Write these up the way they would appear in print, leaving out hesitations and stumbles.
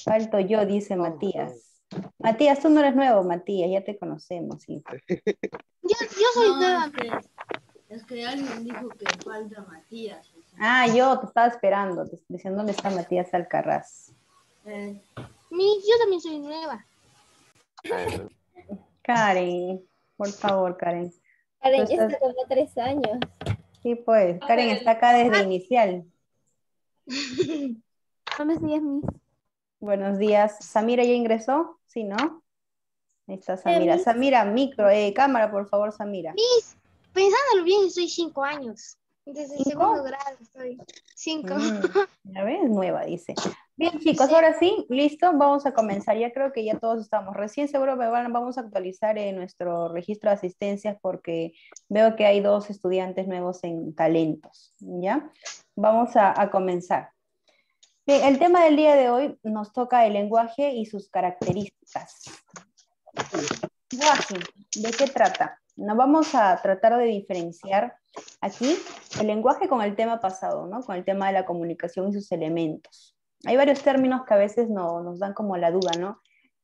Falto yo, dice No, Matías. Matías, tú no eres nuevo, Matías, ya te conocemos, sí. Yo soy No, nueva. es que alguien dijo que falta Matías. Ah, yo te estaba esperando, diciendo dónde está Matías Alcaraz. Yo también soy nueva. bueno. Karen, por favor, Karen. Karen Tú ya estás- está como 3 años. Sí, pues, Karen está acá desde inicial. Buenos días, Miss. Buenos días. ¿Samira ya ingresó? Sí, ¿no? Ahí está Samira. Miss. Samira, micro, cámara, por favor, Samira. Miss, pensándolo bien, soy 5 años. Desde ¿5? segundo grado estoy. 5. Ya ves, nueva, dice. Bien, chicos, ahora sí, listo, vamos a comenzar. Ya creo que ya todos estamos. Recién seguro vamos a actualizar nuestro registro de asistencias porque veo que hay 2 estudiantes nuevos en talentos, ¿ya? Vamos a comenzar. Bien, el tema del día de hoy nos toca el lenguaje y sus características. Lenguaje, ¿de qué trata? Nos vamos a tratar de diferenciar aquí el lenguaje con el tema pasado, ¿no? Con el tema de la comunicación y sus elementos. Hay varios términos que a veces nos dan como la duda, ¿no?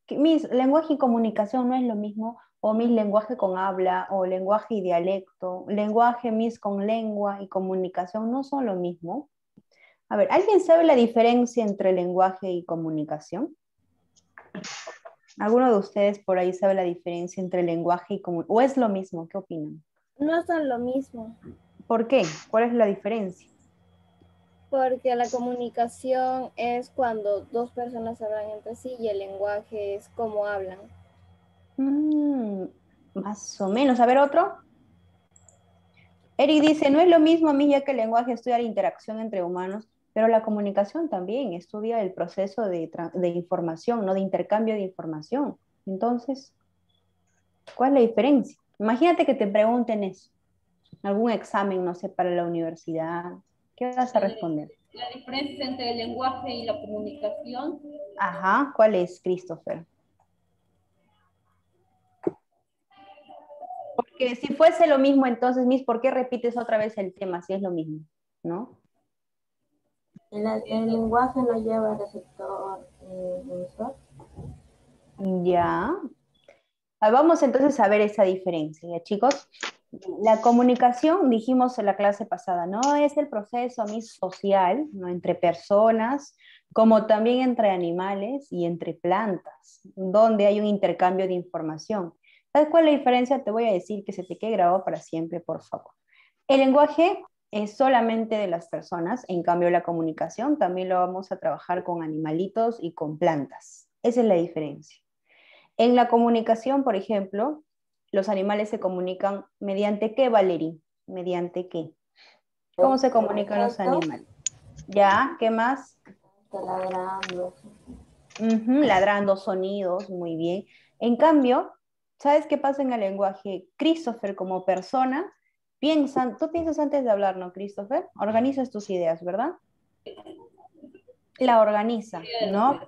Que mis lenguaje y comunicación no es lo mismo, o mis lenguaje con habla, o lenguaje y dialecto, lenguaje mis con lengua y comunicación no son lo mismo. A ver, ¿alguien sabe la diferencia entre lenguaje y comunicación? ¿Alguno de ustedes por ahí sabe la diferencia entre lenguaje y comunicación? ¿O es lo mismo? ¿Qué opinan? No son lo mismo, ¿Por qué? ¿Cuál es la diferencia? porque la comunicación es cuando dos personas hablan entre sí y el lenguaje es cómo hablan. Más o menos. A ver, otro. Eric dice, no es lo mismo a mí ya que el lenguaje estudia la interacción entre humanos, pero la comunicación también estudia el proceso de información, ¿no? De intercambio de información. Entonces, ¿cuál es la diferencia? Imagínate que te pregunten eso, algún examen, no sé, para la universidad. ¿Qué vas a responder? La diferencia entre el lenguaje y la comunicación. Ajá, ¿cuál es, Christopher? Porque si fuese lo mismo, entonces, Miss, ¿por qué repites otra vez el tema si es lo mismo? ¿No? El lenguaje no lleva receptor emisor. Ya. Vamos entonces a ver esa diferencia, ¿ya, chicos? La comunicación, dijimos en la clase pasada, no es el proceso social, ¿no? Entre personas, como también entre animales y entre plantas, donde hay un intercambio de información. ¿Sabes cuál es la diferencia? Te voy a decir que se te quede grabado para siempre, por favor. El lenguaje es solamente de las personas, en cambio la comunicación también lo vamos a trabajar con animalitos y con plantas. Esa es la diferencia. En la comunicación, por ejemplo, los animales se comunican mediante qué, Valerie? ¿Mediante qué? ¿Cómo se comunican los animales? ¿Ya? ¿Qué más? Ladrando. Ladrando, sonidos, muy bien. En cambio, ¿sabes qué pasa en el lenguaje? Christopher como persona, tú piensas antes de hablar, ¿no, Christopher? Organizas tus ideas, ¿verdad? La organiza, ¿no?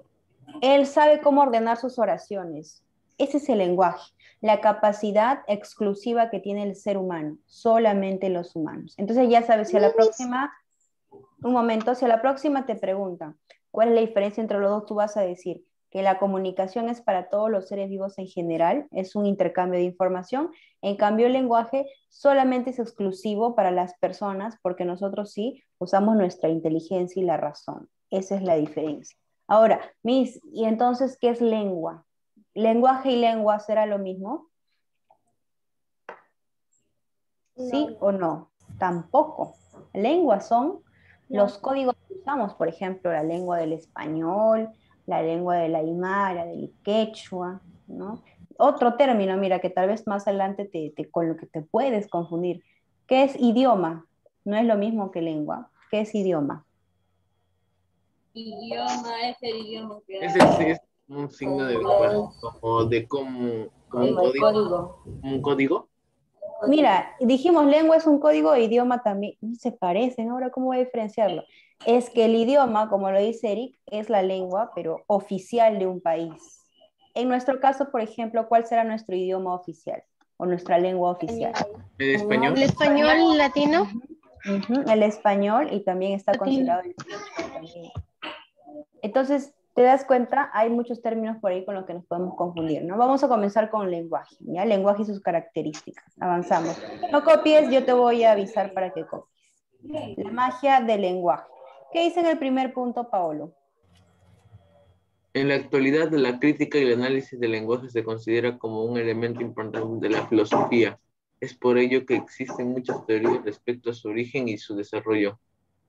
Él sabe cómo ordenar sus oraciones. Ese es el lenguaje, la capacidad exclusiva que tiene el ser humano, solamente los humanos. Entonces ya sabes, si a la próxima, un momento, si a la próxima te preguntan cuál es la diferencia entre los dos, tú vas a decir que la comunicación es para todos los seres vivos en general, es un intercambio de información, en cambio el lenguaje solamente es exclusivo para las personas porque nosotros sí usamos nuestra inteligencia y la razón. Esa es la diferencia. Ahora, Miss, ¿y entonces qué es lengua? ¿Lenguaje y lengua será lo mismo? ¿Sí No. o no? Tampoco. Lenguas son los códigos que usamos, por ejemplo, la lengua del español, la lengua del aymara, del quechua, ¿no? Otro término, mira, que tal vez más adelante con lo que te puedes confundir. ¿Qué es idioma? No es lo mismo que lengua. ¿Qué es idioma? Idioma es el idioma que Ese sí es un signo de como un Código. un código. Mira, dijimos lengua es un código e idioma también. No se parecen, ahora cómo voy a diferenciarlo. Es que el idioma, como lo dice Eric, es la lengua, pero oficial de un país. En nuestro caso, por ejemplo, ¿cuál será nuestro idioma oficial o nuestra lengua oficial? ¿El español? ¿El español latino? El español y también está considerado el quechua también. Entonces, ¿Te das cuenta? Hay muchos términos por ahí con los que nos podemos confundir, ¿no? Vamos a comenzar con lenguaje, ¿ya? Lenguaje y sus características. Avanzamos. No copies, yo te voy a avisar para que copies. La magia del lenguaje. ¿Qué dice en el primer punto, Paolo? En la actualidad, la crítica y el análisis del lenguaje se considera como un elemento importante de la filosofía. Es por ello que existen muchas teorías respecto a su origen y su desarrollo.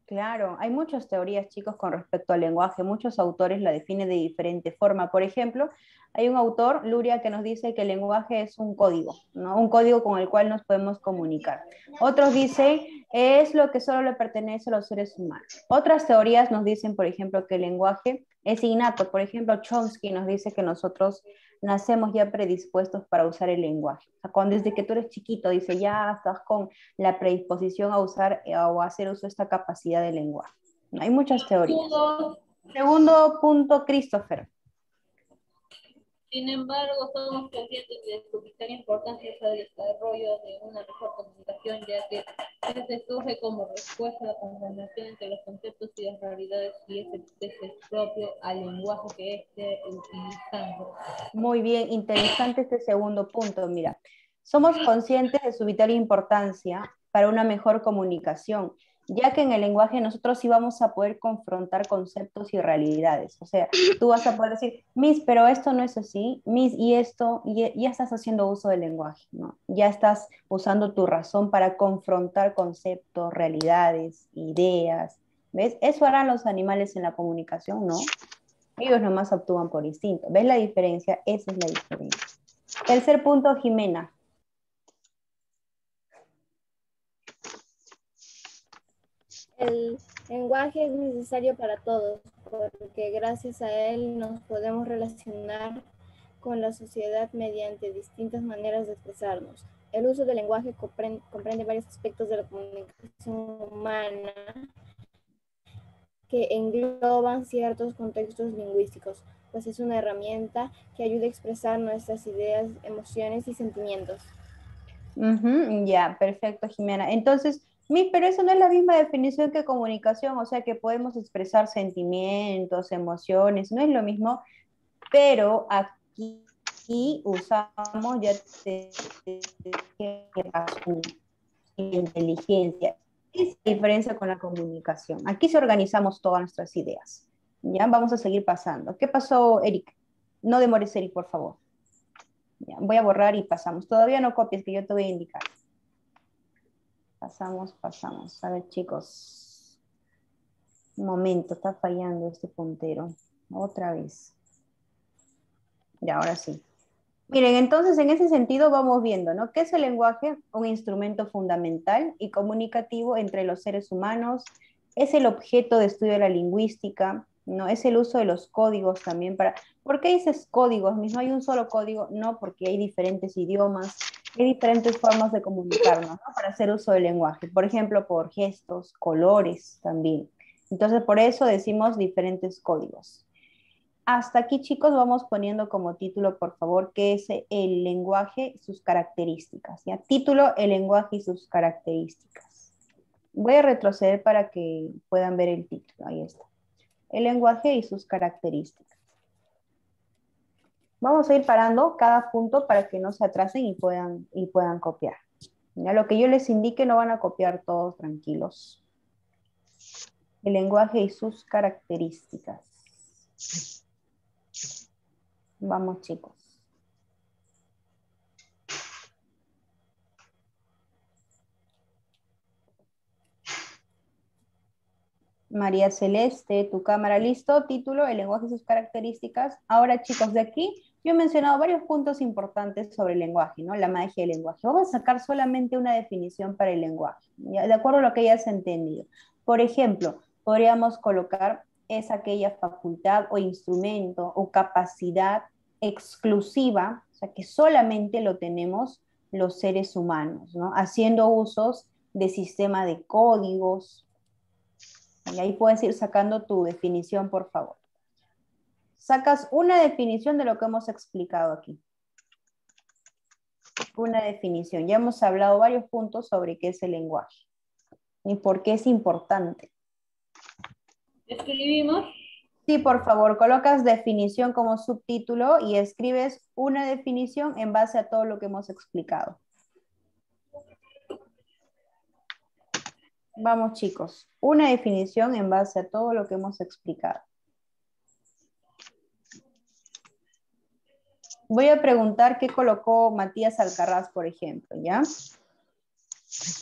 Claro, hay muchas teorías, chicos, con respecto al lenguaje. Muchos autores la definen de diferente forma. Por ejemplo, hay un autor, Luria, que nos dice que el lenguaje es un código, ¿no? Un código con el cual nos podemos comunicar. Otros dicen, es lo que solo le pertenece a los seres humanos. Otras teorías nos dicen, por ejemplo, que el lenguaje es innato. Por ejemplo, Chomsky nos dice que nosotros nacemos ya predispuestos para usar el lenguaje. O sea, cuando desde que tú eres chiquito, dice, ya estás con la predisposición a usar o a hacer uso de esta capacidad de lenguaje. Hay muchas teorías. Segundo punto, Christopher. Sin embargo, somos conscientes de su vital importancia al desarrollo de una mejor comunicación, ya que este surge como respuesta a la conversación entre los conceptos y las realidades y es propio al lenguaje que esté utilizando. Muy bien, interesante este segundo punto. Mira, somos conscientes de su vital importancia para una mejor comunicación, ya que en el lenguaje nosotros sí vamos a poder confrontar conceptos y realidades. O sea, tú vas a poder decir, Miss, pero esto no es así, Miss, y esto, y ya estás haciendo uso del lenguaje, ¿no? Ya estás usando tu razón para confrontar conceptos, realidades, ideas. ¿Ves? Eso harán los animales en la comunicación, ¿no? Ellos nomás actúan por instinto. ¿Ves la diferencia? Esa es la diferencia. Tercer punto, Jimena. El lenguaje es necesario para todos, porque gracias a él nos podemos relacionar con la sociedad mediante distintas maneras de expresarnos. El uso del lenguaje comprende varios aspectos de la comunicación humana que engloban ciertos contextos lingüísticos, pues es una herramienta que ayuda a expresar nuestras ideas, emociones y sentimientos. Ya, perfecto, Jimena. Entonces, pero eso no es la misma definición que comunicación, o sea que podemos expresar sentimientos, emociones, no es lo mismo, pero aquí usamos ya inteligencia. Es la diferencia con la comunicación. Aquí sí organizamos todas nuestras ideas. Ya, vamos a seguir pasando. ¿Qué pasó, Eric? No demores, Eric, por favor. Ya, voy a borrar y pasamos. Todavía no copies, que yo te voy a indicar. Pasamos. A ver, chicos. Un momento, está fallando este puntero. Otra vez. Ya, ahora sí. Miren, entonces en ese sentido vamos viendo, ¿no? ¿Qué es el lenguaje? Un instrumento fundamental y comunicativo entre los seres humanos. Es el objeto de estudio de la lingüística, ¿no? Es el uso de los códigos también para... ¿Por qué dices códigos? ¿No hay un solo código? No, porque hay diferentes idiomas, hay diferentes formas de comunicarnos, ¿no? Para hacer uso del lenguaje. Por ejemplo, por gestos, colores también. Entonces, por eso decimos diferentes códigos. Hasta aquí, chicos, vamos poniendo como título, por favor, qué es el lenguaje, sus características. ¿Ya? Título, el lenguaje y sus características. Voy a retroceder para que puedan ver el título. Ahí está. El lenguaje y sus características. Vamos a ir parando cada punto para que no se atrasen y puedan copiar. ¿Ya? Lo que yo les indique no van a copiar todos, tranquilos. El lenguaje y sus características. Vamos, chicos. María Celeste, tu cámara listo, título, el lenguaje y sus características. Ahora, chicos, de aquí yo he mencionado varios puntos importantes sobre el lenguaje, ¿no? La magia del lenguaje. Vamos a sacar solamente una definición para el lenguaje, ¿ya? De acuerdo a lo que ya has entendido. Por ejemplo, podríamos colocar es aquella facultad o instrumento o capacidad exclusiva, o sea, que solamente lo tenemos los seres humanos, ¿no? Haciendo usos de sistema de códigos. Y ahí puedes ir sacando tu definición, por favor. Sacas una definición de lo que hemos explicado aquí. Una definición. Ya hemos hablado varios puntos sobre qué es el lenguaje y por qué es importante. Escribimos. Sí, por favor, colocas definición como subtítulo y escribes una definición en base a todo lo que hemos explicado. Vamos, chicos, una definición en base a todo lo que hemos explicado. Voy a preguntar qué colocó Matías Alcaraz, por ejemplo, ¿ya?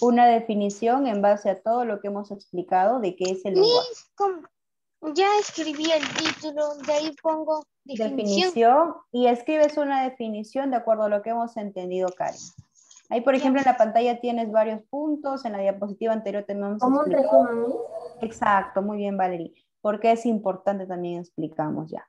Una definición en base a todo lo que hemos explicado de qué es el lenguaje. Ya escribí el título, de ahí pongo definición. Definición y escribes una definición de acuerdo a lo que hemos entendido, Karen. Ahí, por ejemplo, en la pantalla tienes varios puntos, en la diapositiva anterior tenemos ¿Cómo un explicado. resumen, Miss? Exacto, muy bien, Valerie. Porque es importante también explicamos ya.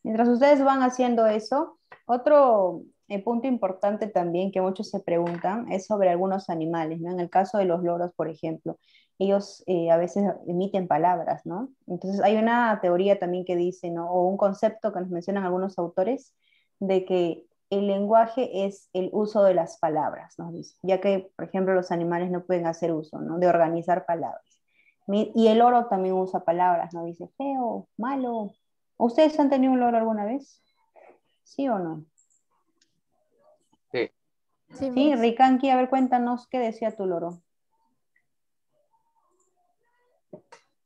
Mientras ustedes van haciendo eso, otro punto importante también que muchos se preguntan es sobre algunos animales, ¿no? En el caso de los loros, por ejemplo, ellos a veces emiten palabras, ¿no? Entonces hay una teoría también que dice, ¿no? O un concepto que nos mencionan algunos autores, de que el lenguaje es el uso de las palabras, ¿no? Dice, ya que, por ejemplo, los animales no pueden hacer uso, ¿no? De organizar palabras. Y el loro también usa palabras, ¿no? Dice feo, malo. ¿Ustedes han tenido un loro alguna vez? ¿Sí o no? Sí. Sí, Sí, Miss. Rikanki, a ver, cuéntanos qué decía tu loro.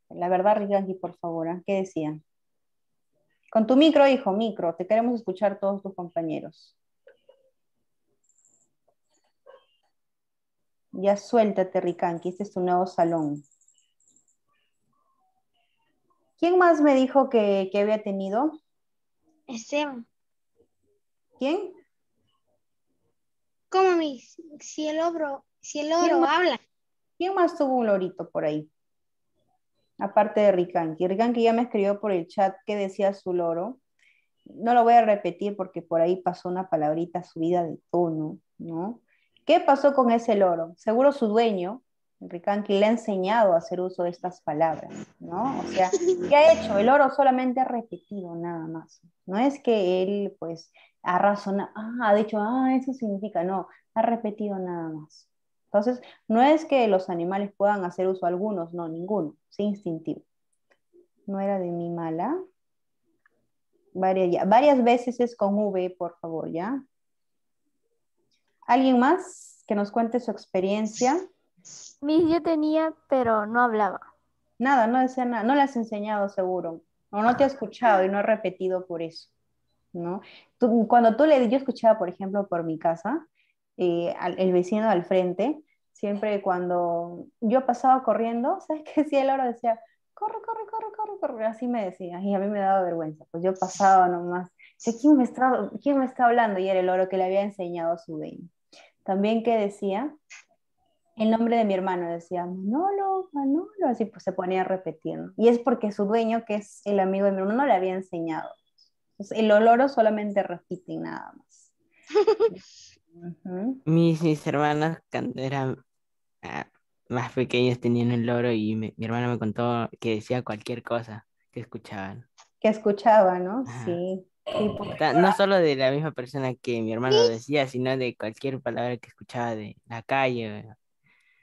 La verdad, Rikanki, por favor, ¿ah? ¿Qué decía? Con tu micro, hijo, micro, te queremos escuchar todos tus compañeros. Ya suéltate, Rikanki, este es tu nuevo salón. ¿Quién más me dijo que había tenido? Esteban, ¿Quién? ¿cómo si el loro habla? ¿Quién más tuvo un lorito por ahí? Aparte de Rikanki. Rikanki ya me escribió por el chat qué decía su loro. No lo voy a repetir porque por ahí pasó una palabrita subida de tono, ¿no? ¿Qué pasó con ese loro? Seguro su dueño, Rikanki, le ha enseñado a hacer uso de estas palabras, ¿no? O sea, ¿qué ha hecho? El loro solamente ha repetido nada más. No es que él, pues, ha razonado, ha dicho, eso significa, no, ha repetido nada más. Entonces, no es que los animales puedan hacer uso algunos, no, ninguno, es instintivo. No era de mi mala. Varias veces es con V, por favor, ¿ya? ¿Alguien más que nos cuente su experiencia? Miss, yo tenía, pero no hablaba. Nada, no decía nada, no le has enseñado seguro, o no te ha escuchado y no ha repetido por eso, ¿no? Cuando tú yo escuchaba, por ejemplo, por mi casa, el vecino al frente, siempre cuando yo pasaba corriendo, ¿sabes qué decía el loro? Decía, corre, corre, corre, corre, corre, así me decía, y a mí me daba vergüenza, pues yo pasaba nomás, decía, quién me está hablando? Y era el loro que le había enseñado a su dueño. También que decía, el nombre de mi hermano decía, Manolo, Manolo, así pues se ponía a repetir, ¿no? Y es porque su dueño, que es el amigo de mi hermano, le había enseñado. Entonces, el oloro solamente repite y nada más. Ujú. Mis hermanas cuando eran ah, más pequeños tenían un loro y mi hermana me contó que decía cualquier cosa que escuchaban. Que escuchaba, ¿no? Ajá. Sí, sí, porque, No solo de la misma persona que mi hermano decía, sino de cualquier palabra que escuchaba de la calle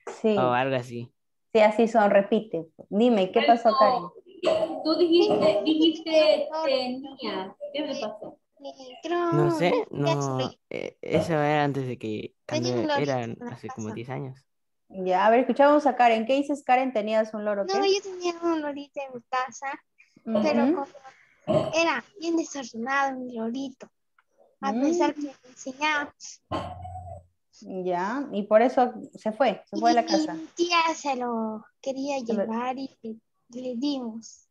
o sí, algo así. sí, así son, repite. Dime, ¿qué pasó, Karen? Tú dijiste tenía. ¿Qué le pasó? No sé, Creo, ya se lo no, eso era antes de que, cuando tenía un lorito eran en la hace como casa. 10 años. Ya, a ver, escuchamos a Karen. ¿Qué dices, Karen? ¿Tenías un loro No, qué? yo tenía un lorito en mi casa, pero Ujú. era bien desordenado mi lorito, a Mm, pesar que me enseñaba. ya, y por eso se fue de Y la mi casa. tía se lo quería Se lo- llevar y le dimos.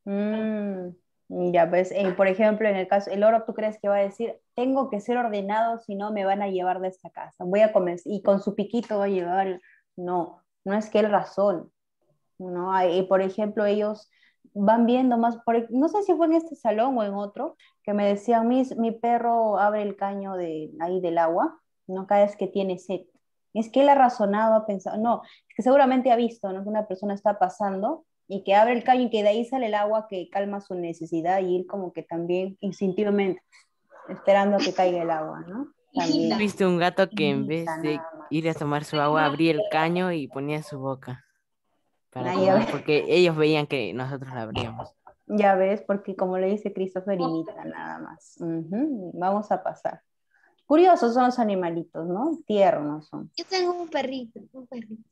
Mm, ya, pues, por ejemplo, en el caso, el oro, ¿tú crees que va a decir, tengo que ser ordenado, si no me van a llevar de esta casa? Voy a comenzar, y con su piquito va a llevar. No, no es que él razón, ¿no? Y, por ejemplo, ellos van viendo más, no sé si fue en este salón o en otro, que me decían, mi perro abre el caño ahí del agua, ¿no? Cada vez que tiene sed. Es que él ha razonado, ha pensado, no, es que seguramente ha visto, ¿no? Que una persona está pasando y que abre el caño y que de ahí sale el agua que calma su necesidad y él como que también instintivamente esperando a que caiga el agua, ¿no? También. He visto un gato que en Imita vez de nada más. ir a tomar su agua, abría el caño y ponía su boca para Ah, ya tomar, ves, porque ellos veían que nosotros la abríamos. ya ves, porque como le dice Christopher, imita nada más. Ujú, vamos a pasar. Curiosos son los animalitos, ¿no? Tiernos son. Yo tengo un perrito, un perrito.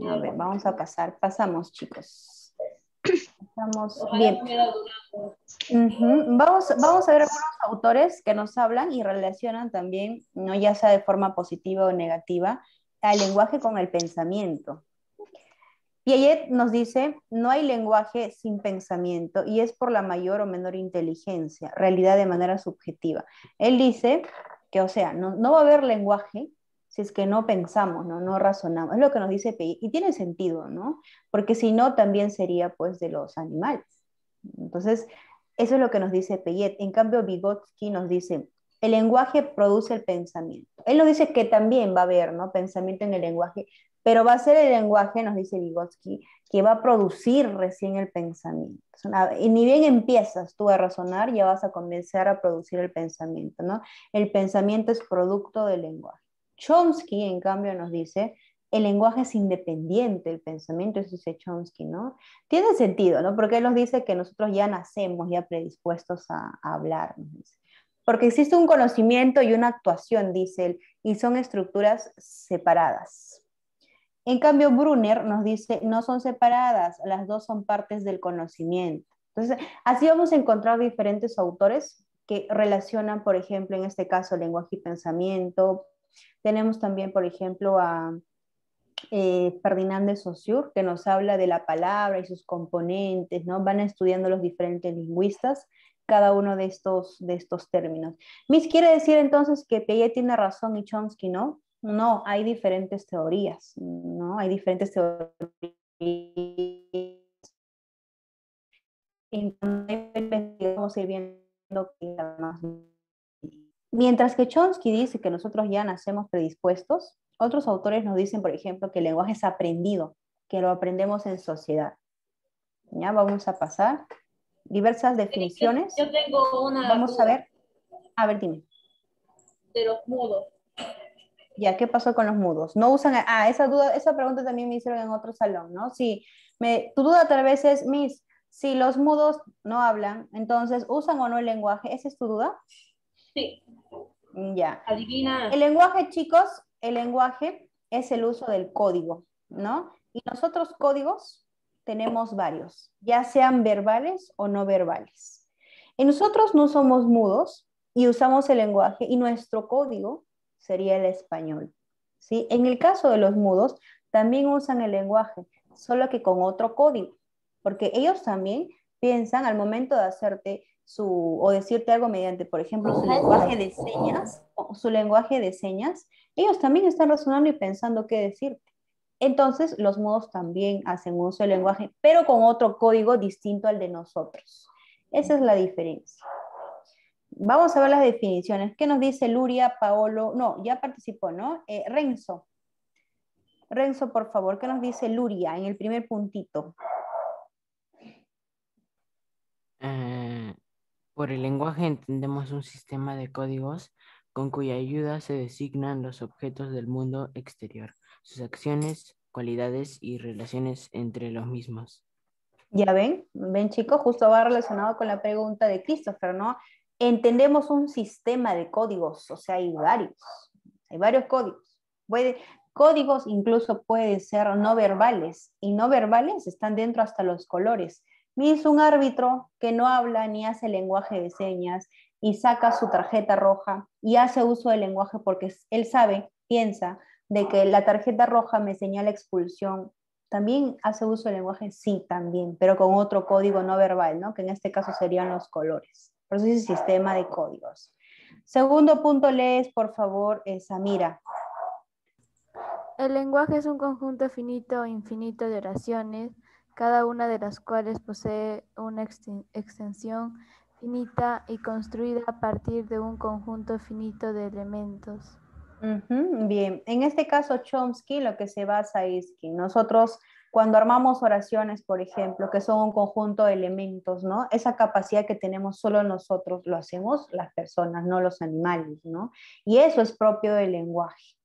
A ver, vamos a pasar. Pasamos, chicos. Estamos Ojalá bien. no hubiera durado. Ujú. Vamos a ver algunos autores que nos hablan y relacionan también, no ya sea de forma positiva o negativa, al lenguaje con el pensamiento. Piaget nos dice, no hay lenguaje sin pensamiento y es por la mayor o menor inteligencia, realidad de manera subjetiva. Él dice que, o sea, no va a haber lenguaje si es que no pensamos, no razonamos. Es lo que nos dice Piaget y tiene sentido, ¿no? Porque si no, también sería pues de los animales. Entonces, eso es lo que nos dice Piaget. En cambio, Vygotsky nos dice, el lenguaje produce el pensamiento. Él nos dice que también va a haber, ¿no? Pensamiento en el lenguaje, pero va a ser el lenguaje, nos dice Vygotsky, que va a producir recién el pensamiento. Y ni bien empiezas tú a razonar, ya vas a comenzar a producir el pensamiento, ¿no? El pensamiento es producto del lenguaje. Chomsky, en cambio, nos dice, el lenguaje es independiente del pensamiento, eso dice Chomsky, ¿no? Tiene sentido, ¿no? Porque él nos dice que nosotros ya nacemos ya predispuestos a hablar, nos dice. Porque existe un conocimiento y una actuación, dice él, y son estructuras separadas. En cambio, Brunner nos dice, no son separadas, las dos son partes del conocimiento. Entonces, así vamos a encontrar diferentes autores que relacionan, por ejemplo, en este caso, lenguaje y pensamiento. Tenemos también, por ejemplo, a Ferdinand de Saussure, que nos habla de la palabra y sus componentes, ¿no? Van estudiando los diferentes lingüistas cada uno de estos términos. Miss, ¿quiere decir entonces que Piaget tiene razón y Chomsky no? No, hay diferentes teorías, ¿no? Hay diferentes teorías. Vamos a ir viendo más. Mientras que Chomsky dice que nosotros ya nacemos predispuestos, otros autores nos dicen, por ejemplo, que el lenguaje es aprendido, que lo aprendemos en sociedad. Ya vamos a pasar. Diversas definiciones. Yo tengo una Vamos a duda ver. A ver, dime. de los mudos. Ya, ¿qué pasó con los mudos? No usan, esa duda, esa pregunta también me hicieron en otro salón, ¿no? Sí, tu duda tal vez es, Miss, si los mudos no hablan, entonces, ¿usan o no el lenguaje? ¿Esa es tu duda? Sí, Ya. adivina. El lenguaje, chicos, el lenguaje es el uso del código, ¿no? Y nosotros códigos tenemos varios, ya sean verbales o no verbales. Y nosotros no somos mudos y usamos el lenguaje y nuestro código sería el español, ¿sí? En el caso de los mudos, también usan el lenguaje, solo que con otro código, porque ellos también piensan al momento de hacerte o decirte algo mediante, por ejemplo, su lenguaje de señas, ellos también están razonando y pensando qué decirte. Entonces, los mudos también hacen uso del lenguaje, pero con otro código distinto al de nosotros. Esa es la diferencia. Vamos a ver las definiciones. ¿Qué nos dice Luria, Paolo? No, ya participó, ¿no? Renzo. Renzo, por favor, ¿qué nos dice Luria en el primer puntito? Por el lenguaje entendemos un sistema de códigos con cuya ayuda se designan los objetos del mundo exterior, sus acciones, cualidades y relaciones entre los mismos. Ya ven chicos, justo va relacionado con la pregunta de Christopher, ¿no? Entendemos un sistema de códigos, o sea, hay varios códigos. Códigos incluso pueden ser no verbales, y no verbales están dentro hasta los colores. Es un árbitro que no habla ni hace lenguaje de señas y saca su tarjeta roja y hace uso del lenguaje porque él piensa de que la tarjeta roja me señala expulsión. ¿También hace uso del lenguaje? Sí, también, pero con otro código no verbal, ¿no? Que en este caso serían los colores. Por eso es el sistema de códigos. Segundo punto, lees, por favor, Samira. El lenguaje es un conjunto finito o infinito de oraciones, cada una de las cuales posee una extensión finita y construida a partir de un conjunto finito de elementos. Bien, en este caso Chomsky lo que se basa es que nosotros Cuando armamos oraciones, por ejemplo, que son un conjunto de elementos, ¿no? Esa capacidad que tenemos solo nosotros, lo hacemos las personas, no los animales, ¿no? Y eso es propio del lenguaje.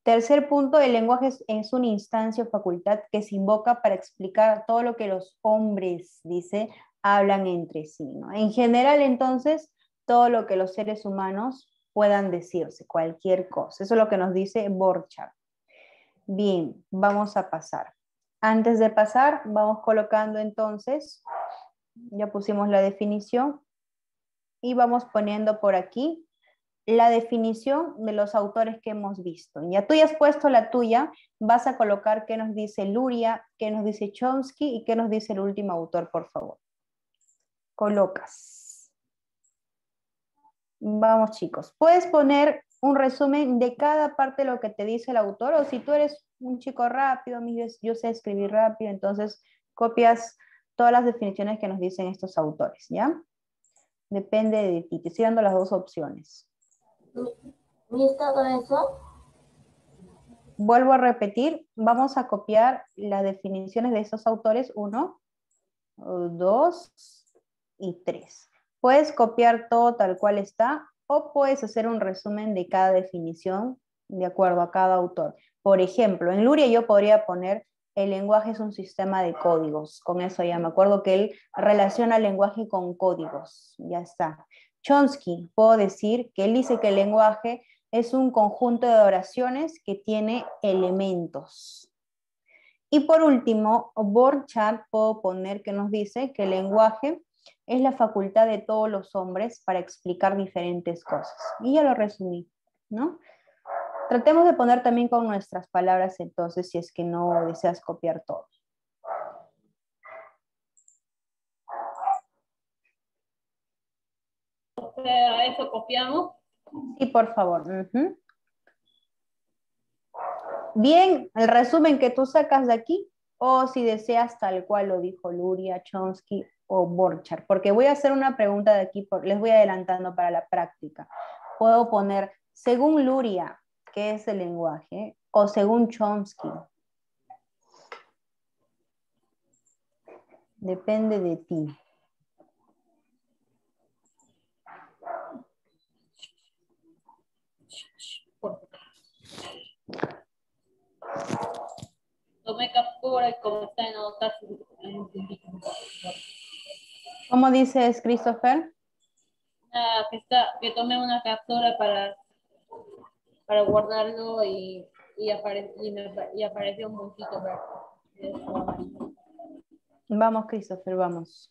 Tercer punto, el lenguaje es una instancia o facultad que se invoca para explicar todo lo que los hombres, dice, hablan entre sí, ¿no? En general, entonces, todo lo que los seres humanos puedan decirse, cualquier cosa. Eso es lo que nos dice Borchardt. Bien, vamos a pasar. Antes de pasar, vamos colocando entonces, ya pusimos la definición, y vamos poniendo por aquí la definición de los autores que hemos visto. Ya tú ya has puesto la tuya, vas a colocar qué nos dice Luria, qué nos dice Chomsky y qué nos dice el último autor, por favor. Colocas. Vamos, chicos. Puedes poner un resumen de cada parte de lo que te dice el autor, o si tú eres un chico rápido, yo sé escribir rápido, entonces copias todas las definiciones que nos dicen estos autores, ¿ya? Depende de ti. Te estoy dando las dos opciones. ¿Visto eso? Vuelvo a repetir, vamos a copiar las definiciones de estos autores 1, 2 y 3. Puedes copiar todo tal cual está o puedes hacer un resumen de cada definición de acuerdo a cada autor. Por ejemplo, en Luria yo podría poner el lenguaje es un sistema de códigos. Con eso ya me acuerdo que él relaciona el lenguaje con códigos. Ya está. Chomsky, puedo decir que él dice que el lenguaje es un conjunto de oraciones que tiene elementos. Y por último, Borchardt, puedo poner que nos dice que el lenguaje es la facultad de todos los hombres para explicar diferentes cosas. Y ya lo resumí, ¿no? Tratemos de poner también con nuestras palabras entonces, si es que no deseas copiar todo. O sea, eso copiamos. Sí, por favor. Bien, el resumen que tú sacas de aquí, o si deseas tal cual lo dijo Luria, Chomsky o Borchardt, porque voy a hacer una pregunta de aquí, les voy adelantando para la práctica. Puedo poner, según Luria, ¿qué es el lenguaje? O según Chomsky. Depende de ti. Tomé captura y como está en notas. ¿Cómo dices, Christopher? Que tomé una captura para guardarlo y apareció un puntito verde. Vamos, Christopher, vamos.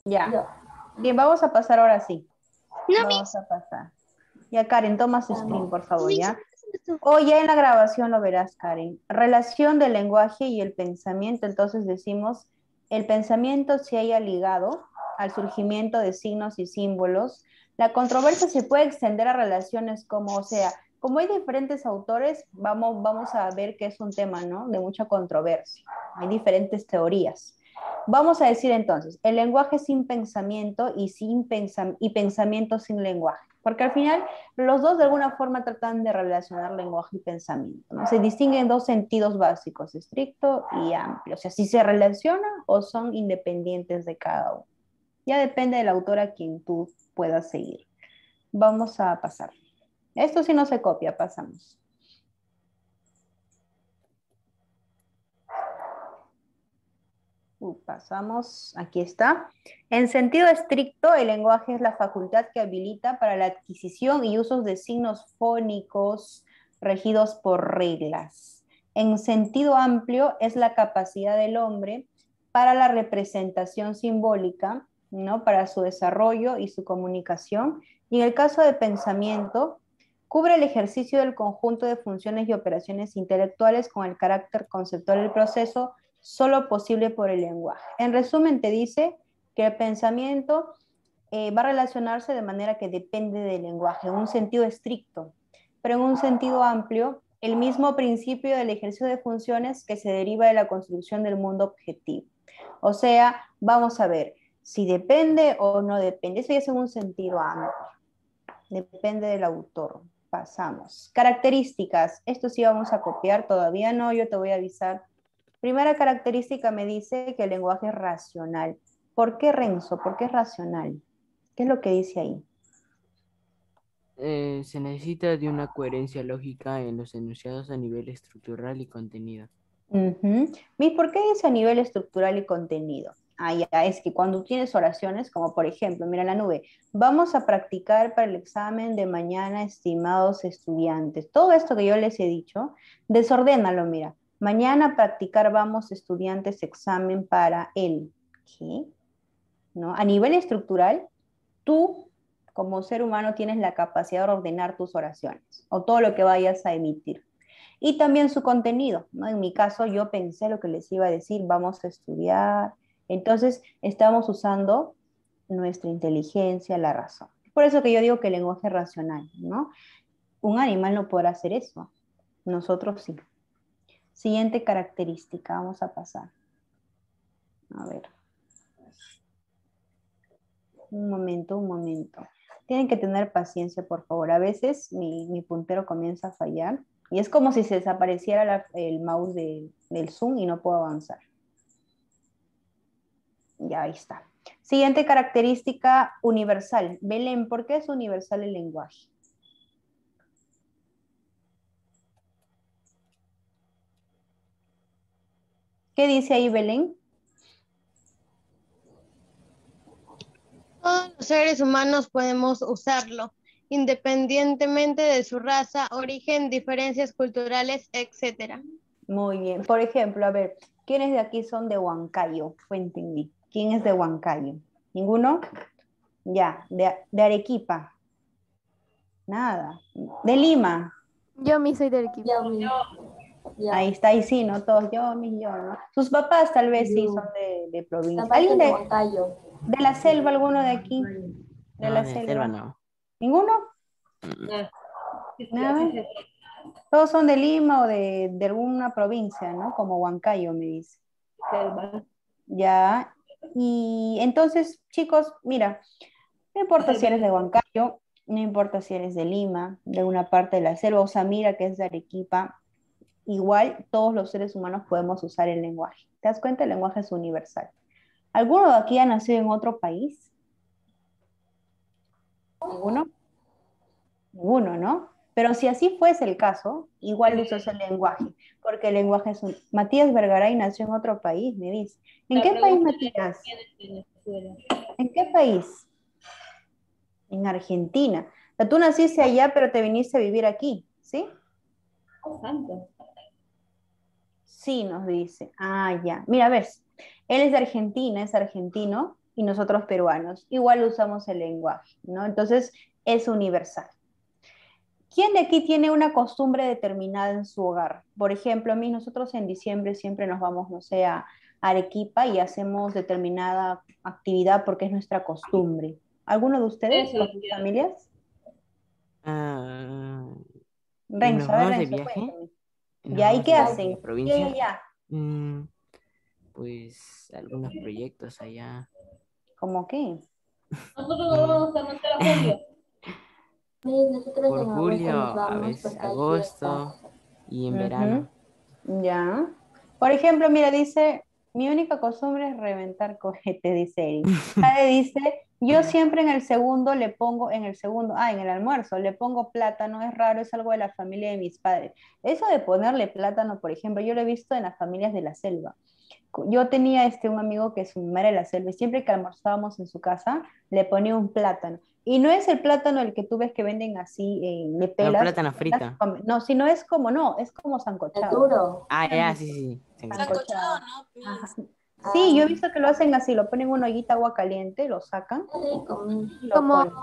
Ya. Bien, vamos a pasar ahora sí. Vamos a pasar. Ya, Karen, toma su screen, por favor, ¿ya? O ya en la grabación lo verás, Karen. Relación del lenguaje y el pensamiento. Entonces decimos, el pensamiento se haya ligado al surgimiento de signos y símbolos. La controversia se puede extender a relaciones como, o sea, como hay diferentes autores, vamos a ver que es un tema, ¿no? De mucha controversia. Hay diferentes teorías. Vamos a decir entonces, el lenguaje sin pensamiento y pensamiento sin lenguaje, porque al final los dos de alguna forma tratan de relacionar lenguaje y pensamiento, ¿no? Se distinguen dos sentidos básicos, estricto y amplio, o sea, si se relacionan o son independientes de cada uno. Ya depende del autor a quien tú puedas seguir. Vamos a pasar. Esto sí no se copia, pasamos. Pasamos, aquí está. En sentido estricto, el lenguaje es la facultad que habilita para la adquisición y usos de signos fónicos regidos por reglas. En sentido amplio, es la capacidad del hombre para la representación simbólica, ¿no? Para su desarrollo y su comunicación. Y en el caso de pensamiento, cubre el ejercicio del conjunto de funciones y operaciones intelectuales con el carácter conceptual del proceso solo posible por el lenguaje. En resumen, te dice que el pensamiento va a relacionarse de manera que depende del lenguaje, en un sentido estricto, pero en un sentido amplio, el mismo principio del ejercicio de funciones que se deriva de la construcción del mundo objetivo. O sea, vamos a ver si depende o no depende. Eso ya es en un sentido amplio. Depende del autor. Pasamos. Características. Esto sí vamos a copiar. Todavía no, yo te voy a avisar. Primera característica me dice que el lenguaje es racional. ¿Por qué, Renzo? ¿Por qué es racional? ¿Qué es lo que dice ahí? Se necesita de una coherencia lógica en los enunciados a nivel estructural y contenido. ¿Por qué dice a nivel estructural y contenido? Ah, ya, es que cuando tienes oraciones, como por ejemplo, mira la nube, vamos a practicar para el examen de mañana, estimados estudiantes. Todo esto que yo les he dicho, desordénalo, mira. Mañana practicar vamos estudiantes examen para él. ¿Qué? ¿No? A nivel estructural, tú como ser humano tienes la capacidad de ordenar tus oraciones o todo lo que vayas a emitir. Y también su contenido, ¿no? En mi caso, yo pensé lo que les iba a decir, vamos a estudiar. Entonces, estamos usando nuestra inteligencia, la razón. Por eso que yo digo que el lenguaje es racional, ¿no? Un animal no podrá hacer eso. Nosotros sí. Siguiente característica, vamos a pasar. A ver. Un momento. Tienen que tener paciencia, por favor. A veces mi puntero comienza a fallar. Y es como si se desapareciera el mouse del Zoom y no puedo avanzar. Ya, ahí está. Siguiente característica universal. Belén, ¿por qué es universal el lenguaje? ¿Qué dice ahí, Belén? Todos los seres humanos podemos usarlo, independientemente de su raza, origen, diferencias culturales, etc. Muy bien. Por ejemplo, a ver, ¿quiénes de aquí son de Huancayo? Cuéntenme. ¿Quién es de Huancayo? ¿Ninguno? Ya. ¿De Arequipa? Nada. ¿De Lima? Yo me soy del equipo. Ahí está, ahí sí, ¿no? Todos, yo, ¿no? Sus papás tal vez sí son de provincia. ¿Alguien de la selva, alguno de aquí? ¿De No, la de selva? selva no. ¿Ninguno? Nada. Todos son de Lima o de alguna provincia, ¿no? Como Huancayo, me dice. Ya. Y entonces, chicos, mira, no importa si eres de Huancayo, no importa si eres de Lima, de una parte de la selva, o sea, mira que es de Arequipa, igual todos los seres humanos podemos usar el lenguaje. ¿Te das cuenta? El lenguaje es universal. ¿Alguno de aquí ha nacido en otro país? ¿Ninguno? Ninguno, ¿no? Pero si así fuese el caso, igual usas el lenguaje, porque el lenguaje es un... Matías Vergaray nació en otro país, me dice. ¿En qué país, Matías? ¿En qué país? En Argentina. O sea, tú naciste allá, pero te viniste a vivir aquí, ¿sí? Sí, nos dice. Ah, ya. Mira, ves, él es de Argentina, es argentino, y nosotros peruanos. Igual usamos el lenguaje, ¿no? Entonces, es universal. ¿Quién de aquí tiene una costumbre determinada en su hogar? Por ejemplo, nosotros en diciembre siempre nos vamos, no sé, a Arequipa y hacemos determinada actividad porque es nuestra costumbre. ¿Alguno de ustedes con sus familias? Nos Renzo, a ver, vamos de Renzo, viaje. cuéntame. Nos ¿Ya? ¿Y vamos qué de hacen? provincia. Ya. Pues algunos proyectos allá. ¿Cómo qué? Nosotros nos vamos a montar a julio. Por julio, a veces agosto y en verano. Ya. Por ejemplo, mira, dice, mi única costumbre es reventar cohetes, dice Eri. Jade dice, yo siempre en el segundo le pongo, en el almuerzo, le pongo plátano, es raro, es algo de la familia de mis padres. Eso de ponerle plátano, por ejemplo, yo lo he visto en las familias de la selva. Yo tenía un amigo que su mamá era de la selva y siempre que almorzábamos en su casa, le ponía un plátano. Y no es el plátano el que tú ves que venden así, de pelas. Plátano frito. No, sino es como sancochado. ¿Duro? Ah, ya, sí. Sancochado, ¿no? Ajá. Sí, yo he visto que lo hacen así, lo ponen en una ollita agua caliente, lo sacan. Y lo Como ponen.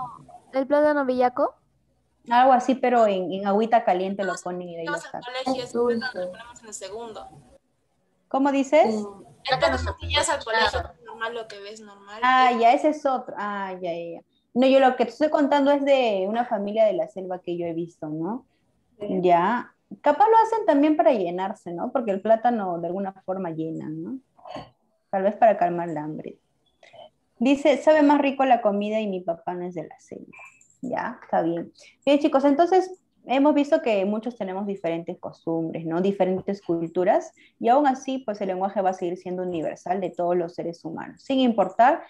el plátano bellaco. Algo así, pero en agüita caliente lo ponen y de ahí lo sacan. Es dulce. Lo ponemos en el segundo. ¿Cómo dices? El plátano pillas al colegio, normal, lo que ves normal. Ah, ya, ese es otro. Ah, ya, ya, ya. No, yo lo que te estoy contando es de una familia de la selva que yo he visto, ¿no? Ya. Capaz lo hacen también para llenarse, ¿no? Porque el plátano de alguna forma llena, ¿no? Tal vez para calmar el hambre. Dice, sabe más rico la comida y mi papá no es de la selva. Ya, está bien. Bien, chicos, entonces hemos visto que muchos tenemos diferentes costumbres, ¿no? Diferentes culturas, y aún así, pues el lenguaje va a seguir siendo universal de todos los seres humanos, sin importar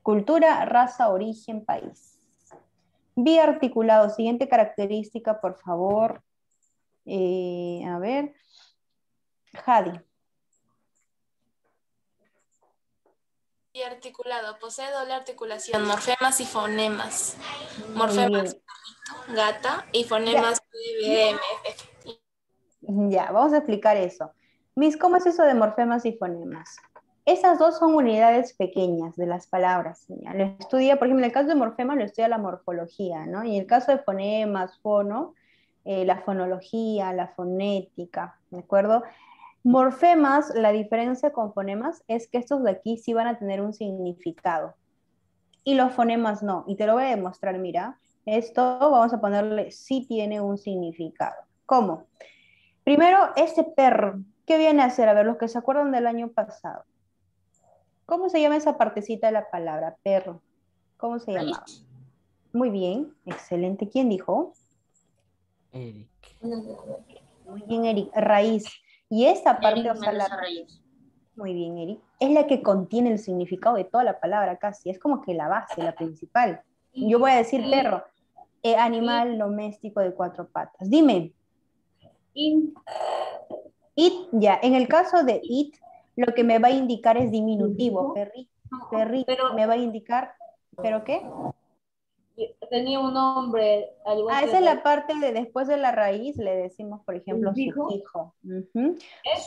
cultura, raza, origen, país. Biarticulado, siguiente característica, por favor. A ver, Jadi. Y articulado, posee doble articulación, morfemas y fonemas. Muy Morfemas bien. gata y Ya, fonemas BM. ya, vamos a explicar eso. Miss, ¿cómo es eso de morfemas y fonemas? Esas dos son unidades pequeñas de las palabras. ¿Ya? Lo estudia, por ejemplo, en el caso de morfemas lo estudia la morfología, ¿no? Y en el caso de fonemas, fono, la fonología, la fonética, ¿de acuerdo? Morfemas, la diferencia con fonemas es que estos de aquí sí van a tener un significado y los fonemas no. Y te lo voy a demostrar, mira. Esto vamos a ponerle sí tiene un significado. ¿Cómo? Primero, este perro, ¿qué viene a hacer? A ver, los que se acuerdan del año pasado. ¿Cómo se llama esa partecita de la palabra perro? ¿Cómo se llamaba? Muy bien, excelente. ¿Quién dijo? Eric. Muy bien, Eric. Raíz. Y esta parte, Eric o sea, Mendoza Reyes. muy bien, Eric, es la que contiene el significado de toda la palabra casi. Es como que la base, la principal. Yo voy a decir perro, animal doméstico de cuatro patas. Dime. It, ya. En el caso de it, lo que me va a indicar es diminutivo. Perrito, Pero me va a indicar, ¿pero qué? tenía un nombre, al igual Ah, que esa es la parte de después de la raíz, le decimos, por ejemplo, sufijo. Ujú.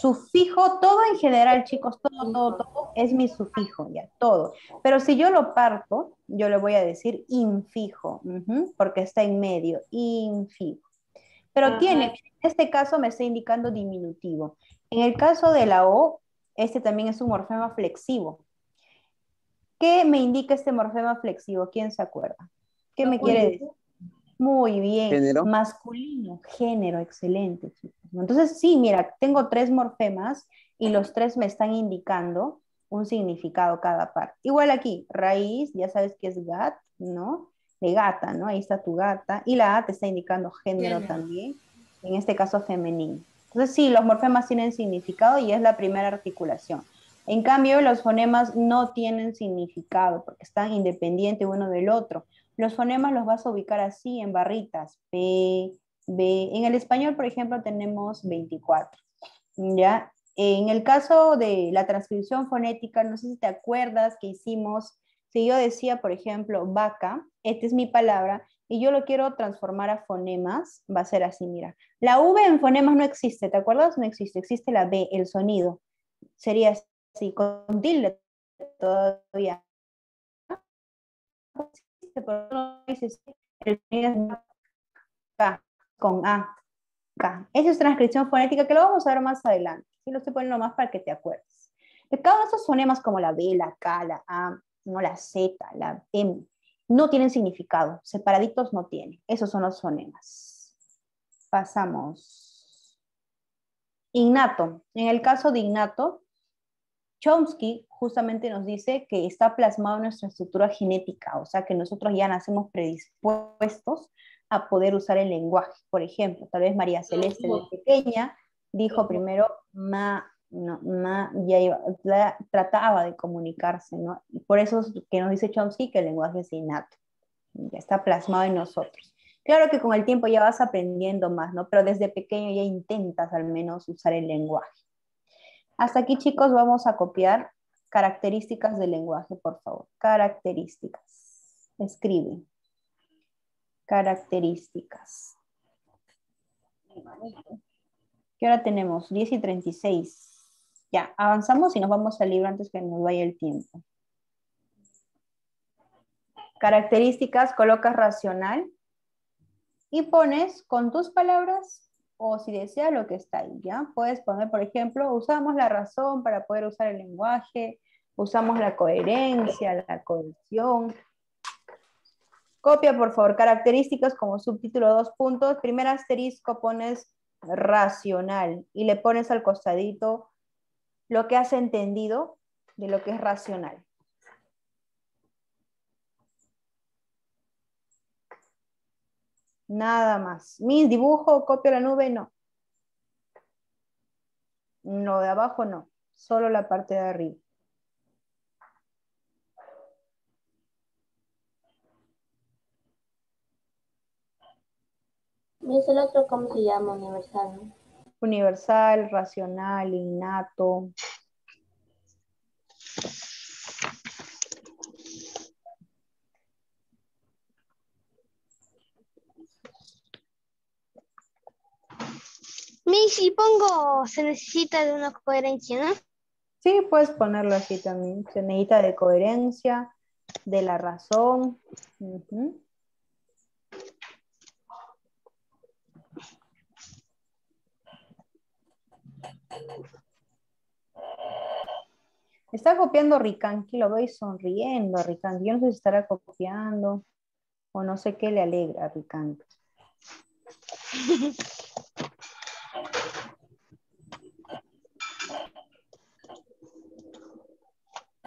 Sufijo, todo en general, chicos, todo es mi sufijo, ya, todo. Pero si yo lo parto, yo le voy a decir infijo, porque está en medio, infijo. Pero tiene, en este caso me está indicando diminutivo. En el caso de la O, este también es un morfema flexivo. ¿Qué me indica este morfema flexivo? ¿Quién se acuerda? ¿Qué me quiere decir? Muy bien. Género. Masculino, género, excelente, chicos. Entonces, sí, mira, tengo tres morfemas y los tres me están indicando un significado cada parte. Igual aquí, raíz, ya sabes que es gat, ¿no? De gata, ¿no? Ahí está tu gata. Y la A te está indicando género también, en este caso femenino. Entonces, sí, los morfemas tienen significado y es la primera articulación. En cambio, los fonemas no tienen significado porque están independientes uno del otro. Los fonemas los vas a ubicar así en barritas, P, B. En el español, por ejemplo, tenemos 24, ¿ya? En el caso de la transcripción fonética, no sé si te acuerdas que hicimos, si yo decía, por ejemplo, vaca, esta es mi palabra, y yo lo quiero transformar a fonemas, va a ser así, mira. La V en fonemas no existe, ¿te acuerdas? No existe, existe la B, el sonido. Sería así, con tilde todavía. El sonido es K, con A, K. Esa es transcripción fonética que lo vamos a ver más adelante. Sí, lo estoy poniendo más para que te acuerdes. De cada uno de esos fonemas como la B, la K, la A, no la Z, la M, no tienen significado. Separaditos no tienen. Esos son los fonemas. Pasamos. Innato. En el caso de innato, Chomsky justamente nos dice que está plasmado en nuestra estructura genética, o sea que nosotros ya nacemos predispuestos a poder usar el lenguaje. Por ejemplo, tal vez María Celeste de pequeña dijo primero ma, no, ma, trataba de comunicarse, ¿no? Y por eso es que nos dice Chomsky que el lenguaje es innato, ya está plasmado en nosotros. Claro que con el tiempo ya vas aprendiendo más, ¿no? Pero desde pequeño ya intentas al menos usar el lenguaje. Hasta aquí, chicos, vamos a copiar características del lenguaje, por favor. Características. Escribe. Características. ¿Qué hora tenemos? 10:36. Ya, avanzamos y nos vamos al libro antes que nos vaya el tiempo. Características, colocas racional y pones con tus palabras o si deseas lo que está ahí, ¿ya? Puedes poner, por ejemplo, usamos la razón para poder usar el lenguaje, Usamos la coherencia, la cohesión. Copia, por favor, características como subtítulo 2 puntos. Primer asterisco pones racional y le pones al costadito lo que has entendido de lo que es racional. Nada más. Mi dibujo, copio la nube, no. No, de abajo no. Solo la parte de arriba. ¿Ves el otro cómo se llama? Universal, ¿no? Universal, racional, innato. Si pongo, se necesita de una coherencia, ¿no? Sí, puedes ponerlo así también. Se necesita de coherencia, de la razón. Ujú. Está copiando Ricanqui, lo veis sonriendo a Ricanqui. Yo no sé si estará copiando o no sé qué le alegra a Ricanqui.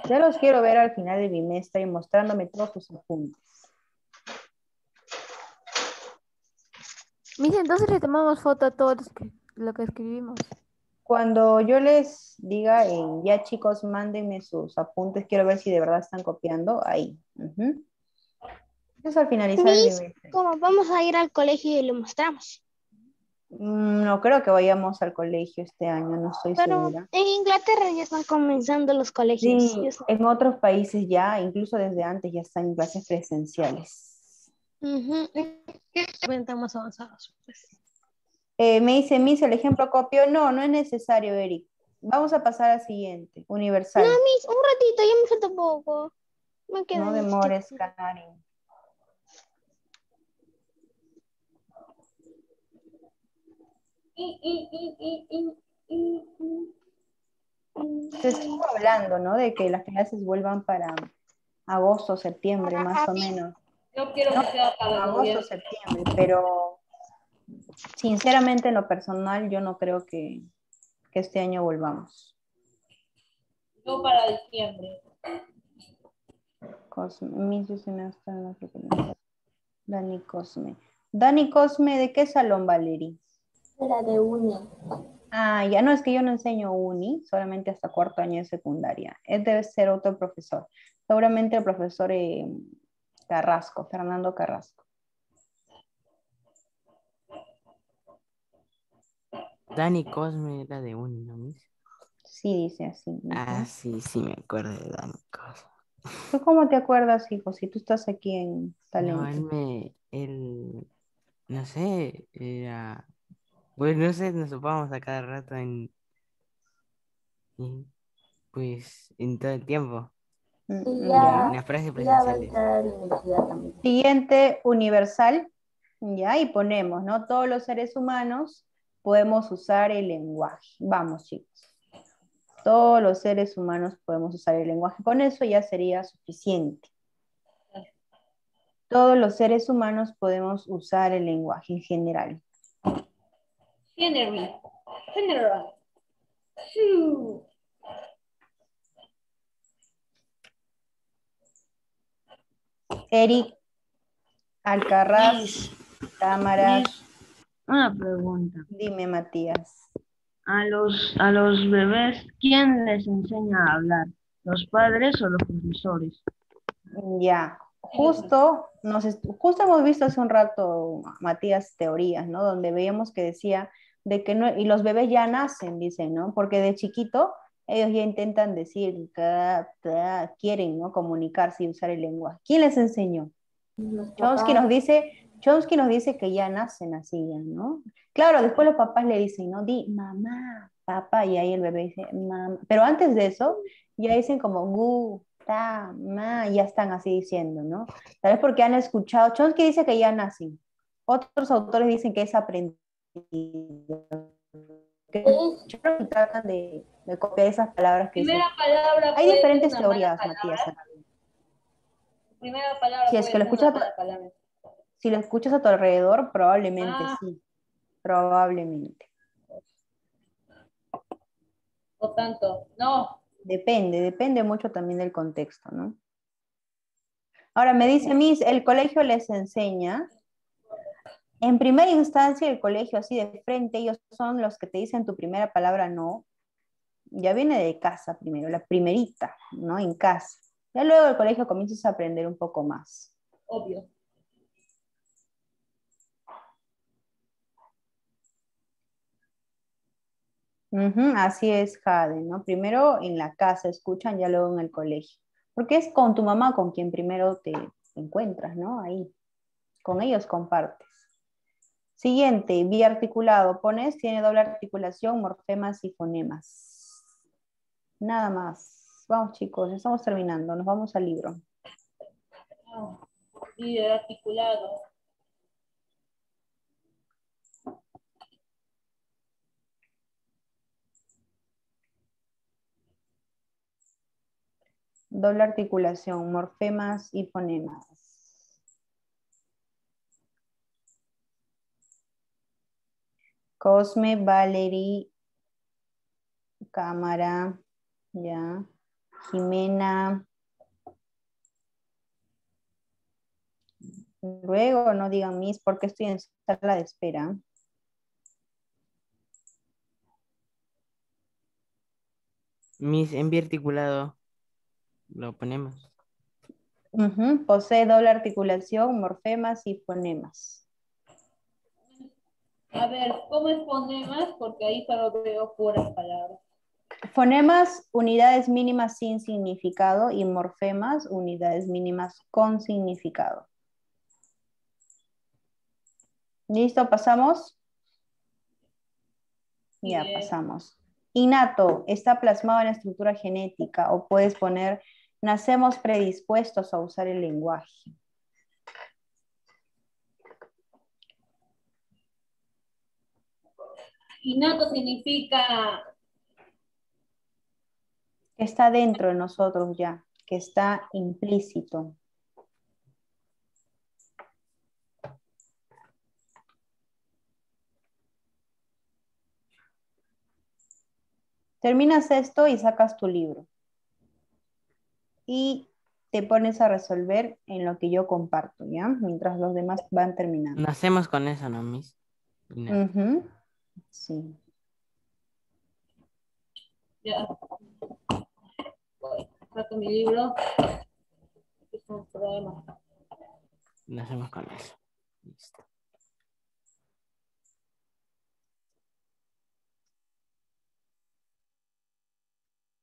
Ya los quiero ver al final del bimestre mostrándome todos sus apuntes. Miss, entonces le tomamos foto a todo lo que escribimos. Cuando yo les diga, ya chicos, mándenme sus apuntes, quiero ver si de verdad están copiando, ahí. Ujú. Eso al finalizar el Miss, bimestre. como vamos a ir al colegio y lo mostramos. No creo que vayamos al colegio este año, no estoy Pero segura. en Inglaterra ya están comenzando los colegios. Sí, en otros países ya, incluso desde antes, ya están en clases presenciales. Estamos avanzados. Pues. Me dice, Miss, el ejemplo copio. No, no es necesario, Eric. Vamos a pasar al siguiente, universal. No, Miss, un ratito, ya me falta poco. Me quedan No demores, Karen. Se estuvo hablando, ¿no? De que las clases vuelvan para agosto, septiembre, más o menos. Yo quiero que sea para Agosto, noviembre. septiembre, pero sinceramente en lo personal yo no creo que este año volvamos. Yo para diciembre. Cosme, Dani Cosme. Dani Cosme, ¿de qué salón, Valerie? Era de uni. Ah, ya no, es que yo no enseño uni, solamente hasta cuarto año de secundaria. Debe ser otro profesor. Seguramente el profesor Carrasco, Fernando Carrasco. Dani Cosme era de uni, ¿no, Miss? Sí, dice así. Ah, sí, sí me acuerdo de Dani Cosme. ¿Tú cómo te acuerdas, hijo? Si tú estás aquí en Talento. No, no sé, pues no sé, nos topábamos a cada rato pues, en todo el tiempo. Y Ya. En las frases ya va a presenciales. entrar a la universidad también. Siguiente, universal. Ya, y ponemos, ¿no? Todos los seres humanos podemos usar el lenguaje. Vamos, chicos. Todos los seres humanos podemos usar el lenguaje. Con eso ya sería suficiente. Todos los seres humanos podemos usar el lenguaje en general. General. Eric, Alcarraz, cámaras. Una pregunta. Dime, Matías. A los bebés, ¿quién les enseña a hablar? ¿Los padres o los profesores? Ya, justo hemos visto hace un rato, Matías, teorías, ¿no? Donde veíamos que decía de que no, y los bebés ya nacen, dicen, ¿no? Porque de chiquito ellos ya intentan decir, quieren, ¿no? Comunicarse y usar el lenguaje. ¿Quién les enseñó? Chomsky nos dice que ya nacen así, ya, ¿no? Claro, después los papás le dicen, ¿no? Di mamá, papá, y ahí el bebé dice mamá. Pero antes de eso, ya dicen como gu, ta, ma, ya están así diciendo, ¿no? Tal vez porque han escuchado. Chomsky dice que ya nacen. Otros autores dicen que es aprendido. Que tratan de de copiar esas palabras que dicen. Primera palabra Hay puede diferentes ser una mala teorías, palabra. Matías. Primera palabra Si es puede que lo ser una escuchas, mala palabra. si lo escuchas a tu alrededor, probablemente Ah. sí. Probablemente. O tanto, no. Depende mucho también del contexto, ¿no? Ahora me dice Miss, el colegio les enseña. En primera instancia, el colegio así de frente, ellos son los que te dicen tu primera palabra no. Ya viene de casa primero, la primerita, ¿no? En casa. Ya luego el colegio comienzas a aprender un poco más. Obvio. Ujú, así es, Jade, ¿no? Primero en la casa escuchan, ya luego en el colegio. Porque es con tu mamá con quien primero te encuentras, ¿no? Ahí. Con ellos compartes. Siguiente, biarticulado. Pones, tiene doble articulación, morfemas y fonemas. Nada más. Vamos, chicos, ya estamos terminando. Nos vamos al libro. Y articulado. Doble articulación, morfemas y fonemas. Cosme, Valerie, Cámara, ya. Jimena. Luego no digan Miss porque estoy en sala de espera. Miss, en biarticulado lo ponemos. Posee doble articulación, morfemas y fonemas. A ver, ¿cómo es fonemas? Porque ahí solo veo puras palabras. Fonemas, unidades mínimas sin significado, y morfemas, unidades mínimas con significado. ¿Listo? ¿Pasamos? Ya, Bien. pasamos. Innato, está plasmado en la estructura genética, o puedes poner, nacemos predispuestos a usar el lenguaje. Innato significa Que está dentro de nosotros ya, que está implícito. Terminas esto y sacas tu libro. Y te pones a resolver en lo que yo comparto, ¿ya? Mientras los demás van terminando. Nacemos con eso, ¿no, Miss? Ujú, sí. ya. Voy, saco mi libro. Es un problema. Nacemos con eso. Listo.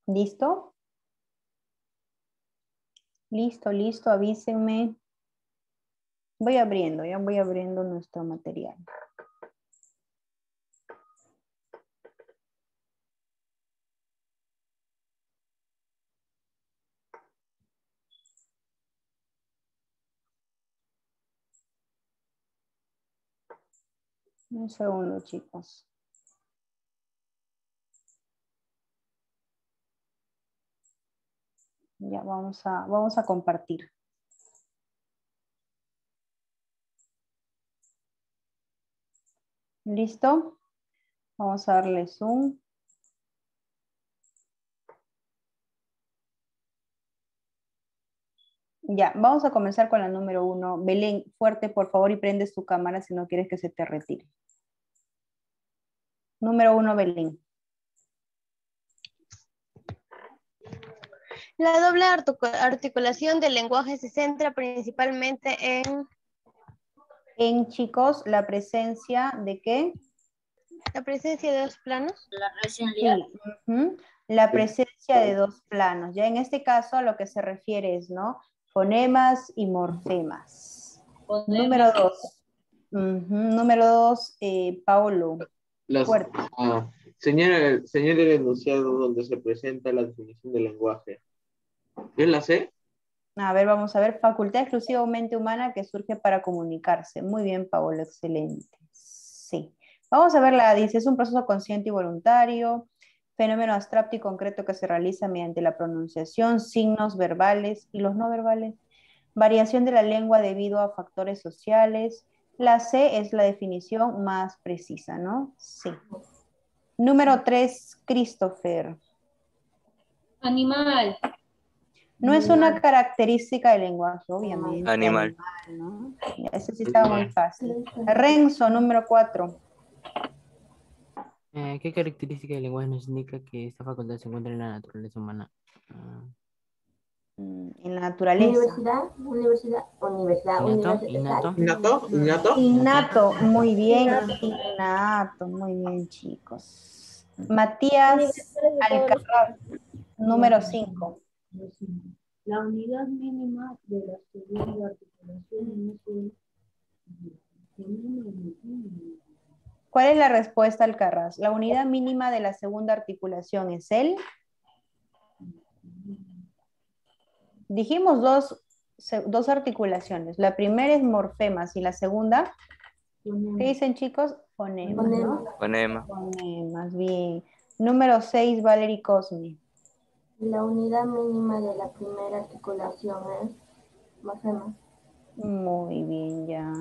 ¿Listo? Listo, listo, avísenme. Voy abriendo, ya voy abriendo nuestro material. Un segundo, chicos. Ya vamos a compartir. ¿Listo? Vamos a darle zoom. Ya, vamos a comenzar con la número 1. Belén, fuerte, por favor, y prendes tu cámara si no quieres que se te retire. Número 1, Belén. La doble articulación del lenguaje se centra principalmente En, chicos, la presencia de ¿qué? la presencia de dos planos. La Sí, la presencia de dos planos. Ya en este caso a lo que se refiere es, ¿no? Fonemas y morfemas. Número 2. Número 2, Paolo. Fuerte. Señala el enunciado donde se presenta la definición del lenguaje. ¿Yo la sé? A ver, vamos a ver. Facultad exclusivamente humana que surge para comunicarse. Muy bien, Paolo, excelente. Sí. Vamos a verla, dice, es un proceso consciente y voluntario. Fenómeno abstracto y concreto que se realiza mediante la pronunciación, signos verbales y los no verbales. Variación de la lengua debido a factores sociales. La C es la definición más precisa, ¿no? Sí. Número 3, Christopher. Animal. No es una característica del lenguaje, obviamente. Animal. ¿No? Ese sí estaba muy fácil. Renzo, número 4. ¿Qué característica del lenguaje nos indica que esta facultad se encuentra en la naturaleza humana? En la naturaleza. Innato, muy bien. Innato, muy bien, chicos. Matías Alcaraz, número 5. La unidad mínima de la segunda articulación es ¿Cuál es la respuesta, Alcaraz? La unidad mínima de la segunda articulación es el... Dijimos dos articulaciones. La primera es morfemas y la segunda, ¿qué dicen, chicos? Fonemas, ¿no? Fonema. Fonemas, bien. Número 6, Valerie Cosme. La unidad mínima de la primera articulación es morfema. Muy bien, ya.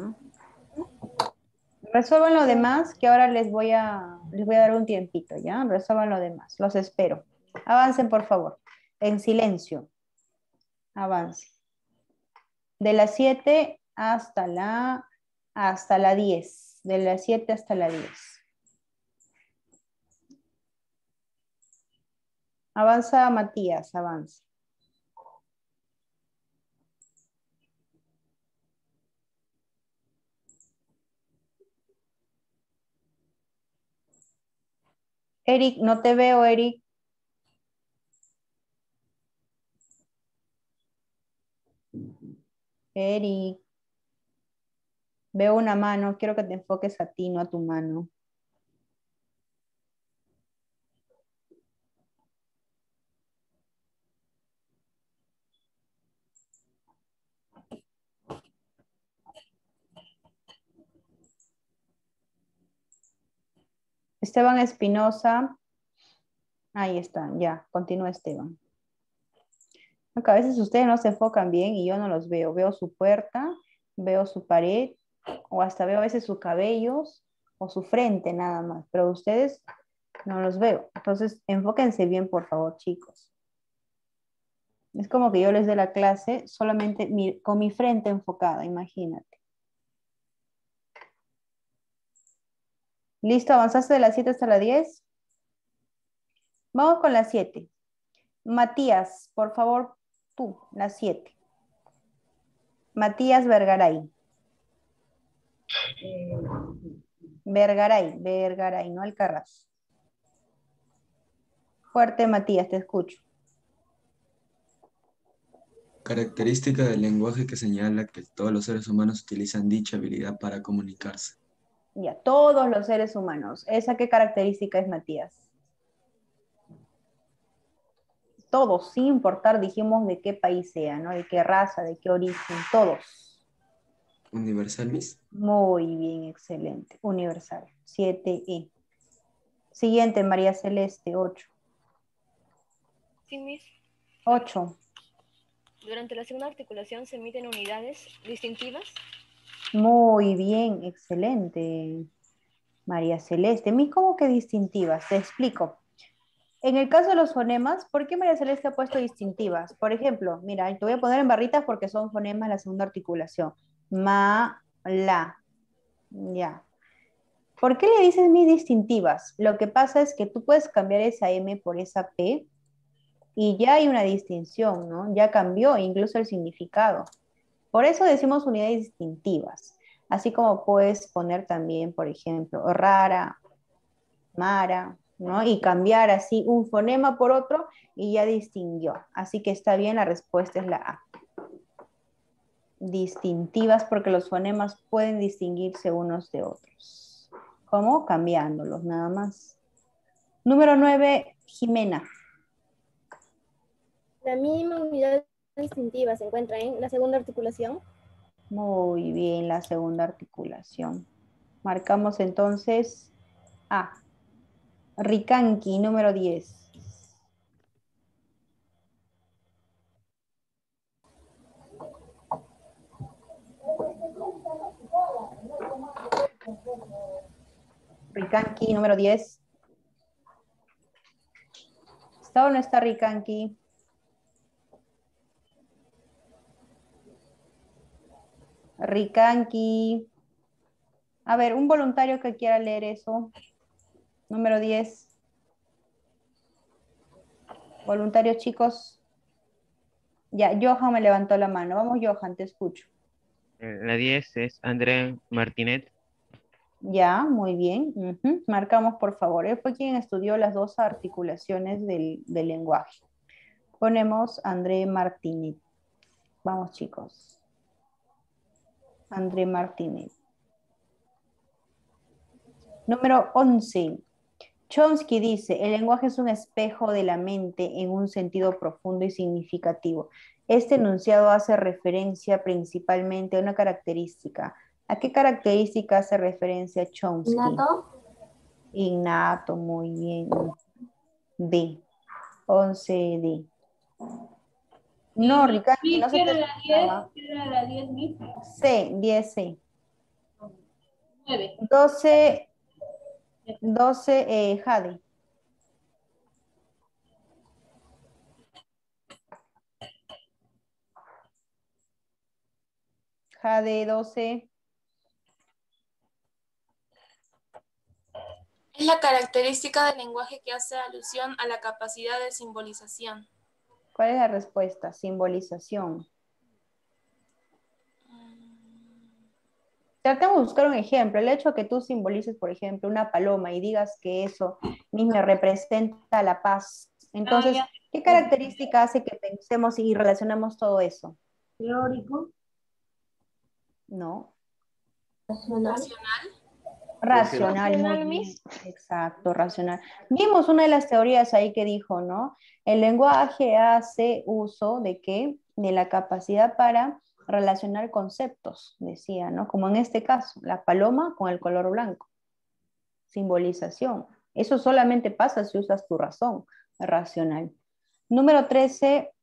Resuelvan lo demás, que ahora les voy a dar un tiempito, ¿ya? Resuelvan lo demás, los espero. Avancen, por favor, en silencio. Avance. De las 7 hasta la 10. De las 7 hasta la 10. Avanza, Matías, avanza. Eric, no te veo, Eric. Eric. Veo una mano, quiero que te enfoques a ti, no a tu mano. Esteban Espinosa. Ahí está, ya, continúa Esteban. Porque a veces ustedes no se enfocan bien y yo no los veo. Veo su puerta, veo su pared, o hasta veo a veces sus cabellos o su frente nada más, pero ustedes no los veo. Entonces, enfóquense bien, por favor, chicos. Es como que yo les dé la clase solamente con mi frente enfocada, imagínate. ¿Listo? ¿Avanzaste de las 7 hasta las 10? Vamos con las 7. Matías, por favor, tú, las 7. Matías Vergaray. Vergaray, no Alcaraz. Fuerte, Matías, te escucho. Característica del lenguaje que señala que todos los seres humanos utilizan dicha habilidad para comunicarse. Ya, todos los seres humanos. ¿Esa qué característica es, Matías? Todos, sin importar, dijimos, de qué país sea, ¿no? De qué raza, de qué origen, todos. Universal, Miss. Muy bien, excelente. Universal. 7E. Siguiente, María Celeste, 8. Sí, Miss. 8. Durante la segunda articulación se emiten unidades distintivas. Muy bien, excelente. María Celeste. Miss, ¿cómo que distintivas? Te explico. En el caso de los fonemas, ¿por qué María Celeste ha puesto distintivas? Por ejemplo, mira, te voy a poner en barritas porque son fonemas la segunda articulación. Ma, la. Ya. ¿Por qué le dices mis distintivas? Lo que pasa es que tú puedes cambiar esa M por esa P y ya hay una distinción, ¿no? Ya cambió incluso el significado. Por eso decimos unidades distintivas. Así como puedes poner también, por ejemplo, rara, mara, ¿no? Y cambiar así un fonema por otro y ya distinguió. Así que está bien, la respuesta es la A. Distintivas porque los fonemas pueden distinguirse unos de otros. ¿Cómo? Cambiándolos nada más. Número 9, Jimena. La mínima unidad distintiva se encuentra en la segunda articulación. Muy bien, la segunda articulación. Marcamos entonces A. Ricanqui, número 10. Ricanqui, número 10. ¿Está o no está Ricanqui? Ricanqui. A ver, un voluntario que quiera leer eso. Número 10. Voluntarios, chicos. Ya, Johan me levantó la mano. Vamos, Johan, te escucho. La 10 es André Martinet. Ya, muy bien. Marcamos, por favor. Él fue quien estudió las dos articulaciones del lenguaje. Ponemos André Martinet. Vamos, chicos. André Martinet. Número 11. Chomsky dice, el lenguaje es un espejo de la mente en un sentido profundo y significativo. Este enunciado hace referencia principalmente a una característica. ¿A qué característica hace referencia Chomsky? ¿Innato? Innato, muy bien. D. 11D. No, Ricardo, no se ¿Qué te era la escuchaba. 10? ¿Qué era la 10 misma? C, 10C. 9. 12, Jade. Jade, 12. Es la característica del lenguaje que hace alusión a la capacidad de simbolización. ¿Cuál es la respuesta? Simbolización. Tratemos de buscar un ejemplo. El hecho de que tú simbolices, por ejemplo, una paloma y digas que eso mismo representa la paz. Entonces, ¿qué característica hace que pensemos y relacionamos todo eso? Teórico. No. Racional. Racional, muy bien. Exacto, racional. Vimos una de las teorías ahí que dijo, ¿no? El lenguaje hace uso de ¿qué? De la capacidad para relacionar conceptos, decía, ¿no? Como en este caso, la paloma con el color blanco. Simbolización. Eso solamente pasa si usas tu razón racional. Número 13,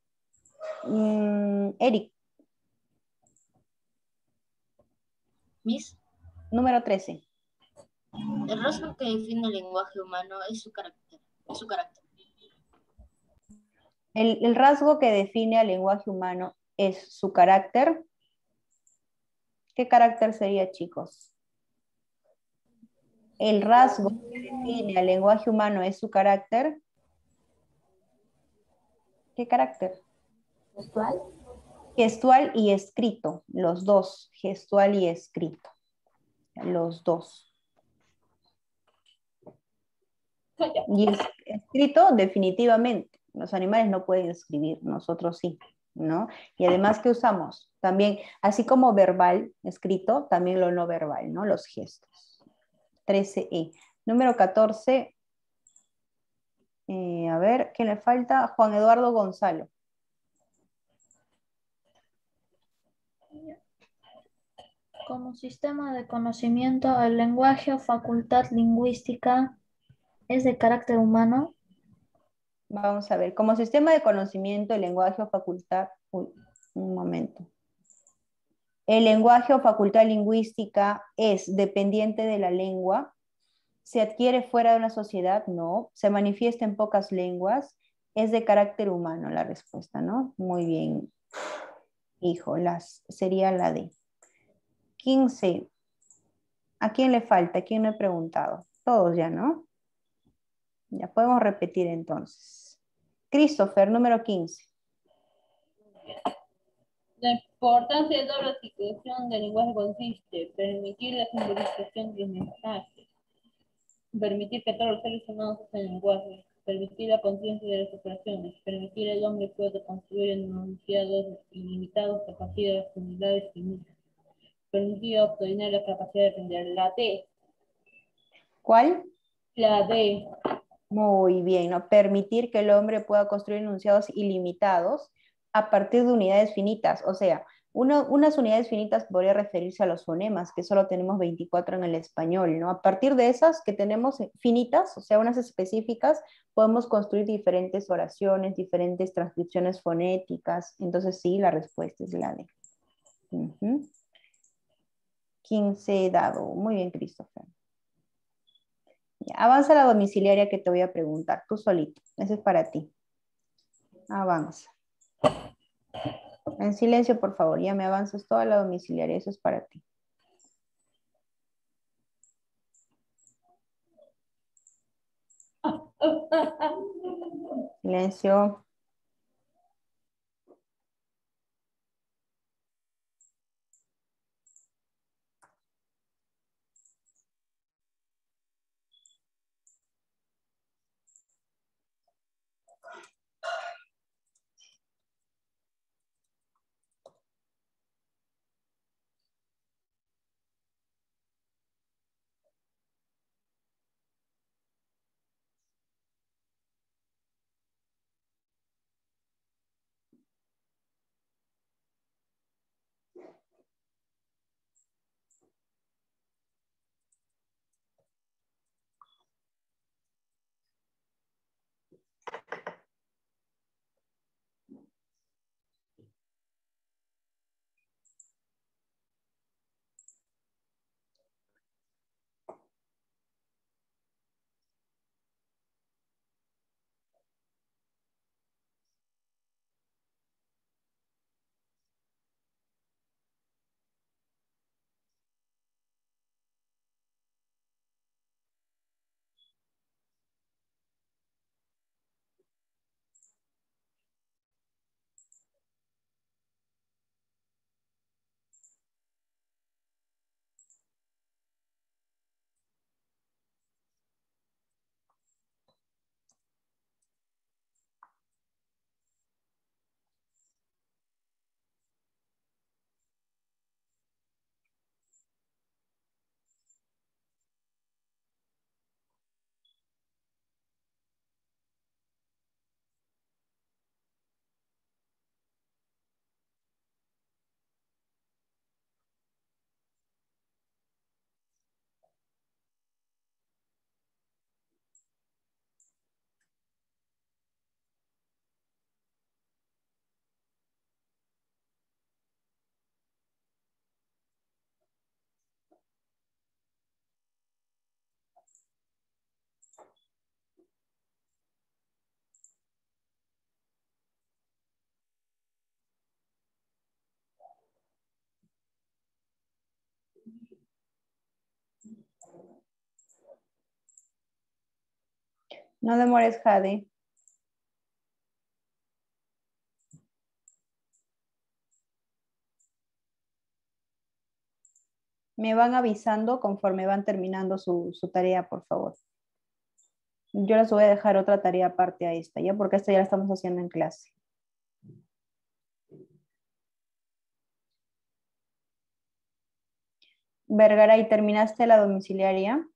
Eric. Miss, Número 13. el rasgo que define el lenguaje humano es su carácter. El rasgo que define al lenguaje humano es su carácter. ¿Qué carácter sería, chicos? El rasgo que define al lenguaje humano es su carácter. ¿Qué carácter? Gestual. Gestual y escrito, los dos, gestual y escrito, los dos. Y escrito definitivamente, los animales no pueden escribir, nosotros sí, ¿no? Y además, ¿qué usamos? También, así como verbal, escrito, también lo no verbal, ¿no? Los gestos. 13E. Número 14, a ver, ¿quién le falta? Juan Eduardo Gonzalo. Como sistema de conocimiento, el lenguaje o facultad lingüística es de carácter humano. Vamos a ver, como sistema de conocimiento, el lenguaje o facultad... Uy, un momento. El lenguaje o facultad lingüística es dependiente de la lengua. ¿Se adquiere fuera de una sociedad? No. ¿Se manifiesta en pocas lenguas? Es de carácter humano la respuesta, ¿no? Muy bien. Hijo, sería la D. 15. ¿A quién le falta? ¿A quién no he preguntado? Todos ya, ¿no? Ya podemos repetir entonces. Christopher, número 15. La importancia de toda la articulación del lenguaje consiste en permitir la simbolización de los mensajes, permitir que todos los seres humanos usen el lenguaje, permitir la conciencia de las operaciones, permitir al hombre pueda construir enunciados ilimitados a partir de las unidades finitas, permitir obtener la capacidad de aprender. La D. ¿Cuál? La D. Muy bien, ¿no? Permitir que el hombre pueda construir enunciados ilimitados a partir de unidades finitas. O sea, Unas unidades finitas podría referirse a los fonemas, que solo tenemos 24 en el español, ¿no? A partir de esas que tenemos finitas, o sea, unas específicas, podemos construir diferentes oraciones, diferentes transcripciones fonéticas. Entonces, sí, la respuesta es la D. 15 dado. Muy bien, Christopher. Ya, avanza la domiciliaria que te voy a preguntar, tú solito. Ese es para ti. Avanza. En silencio, por favor. Ya me avanzas toda la domiciliaria. Eso es para ti. Silencio. No demores, Jade. Me van avisando conforme van terminando su tarea, por favor. Yo les voy a dejar otra tarea aparte a esta, ¿ya? Porque esta ya la estamos haciendo en clase. Vergaray, ¿terminaste la domiciliaria?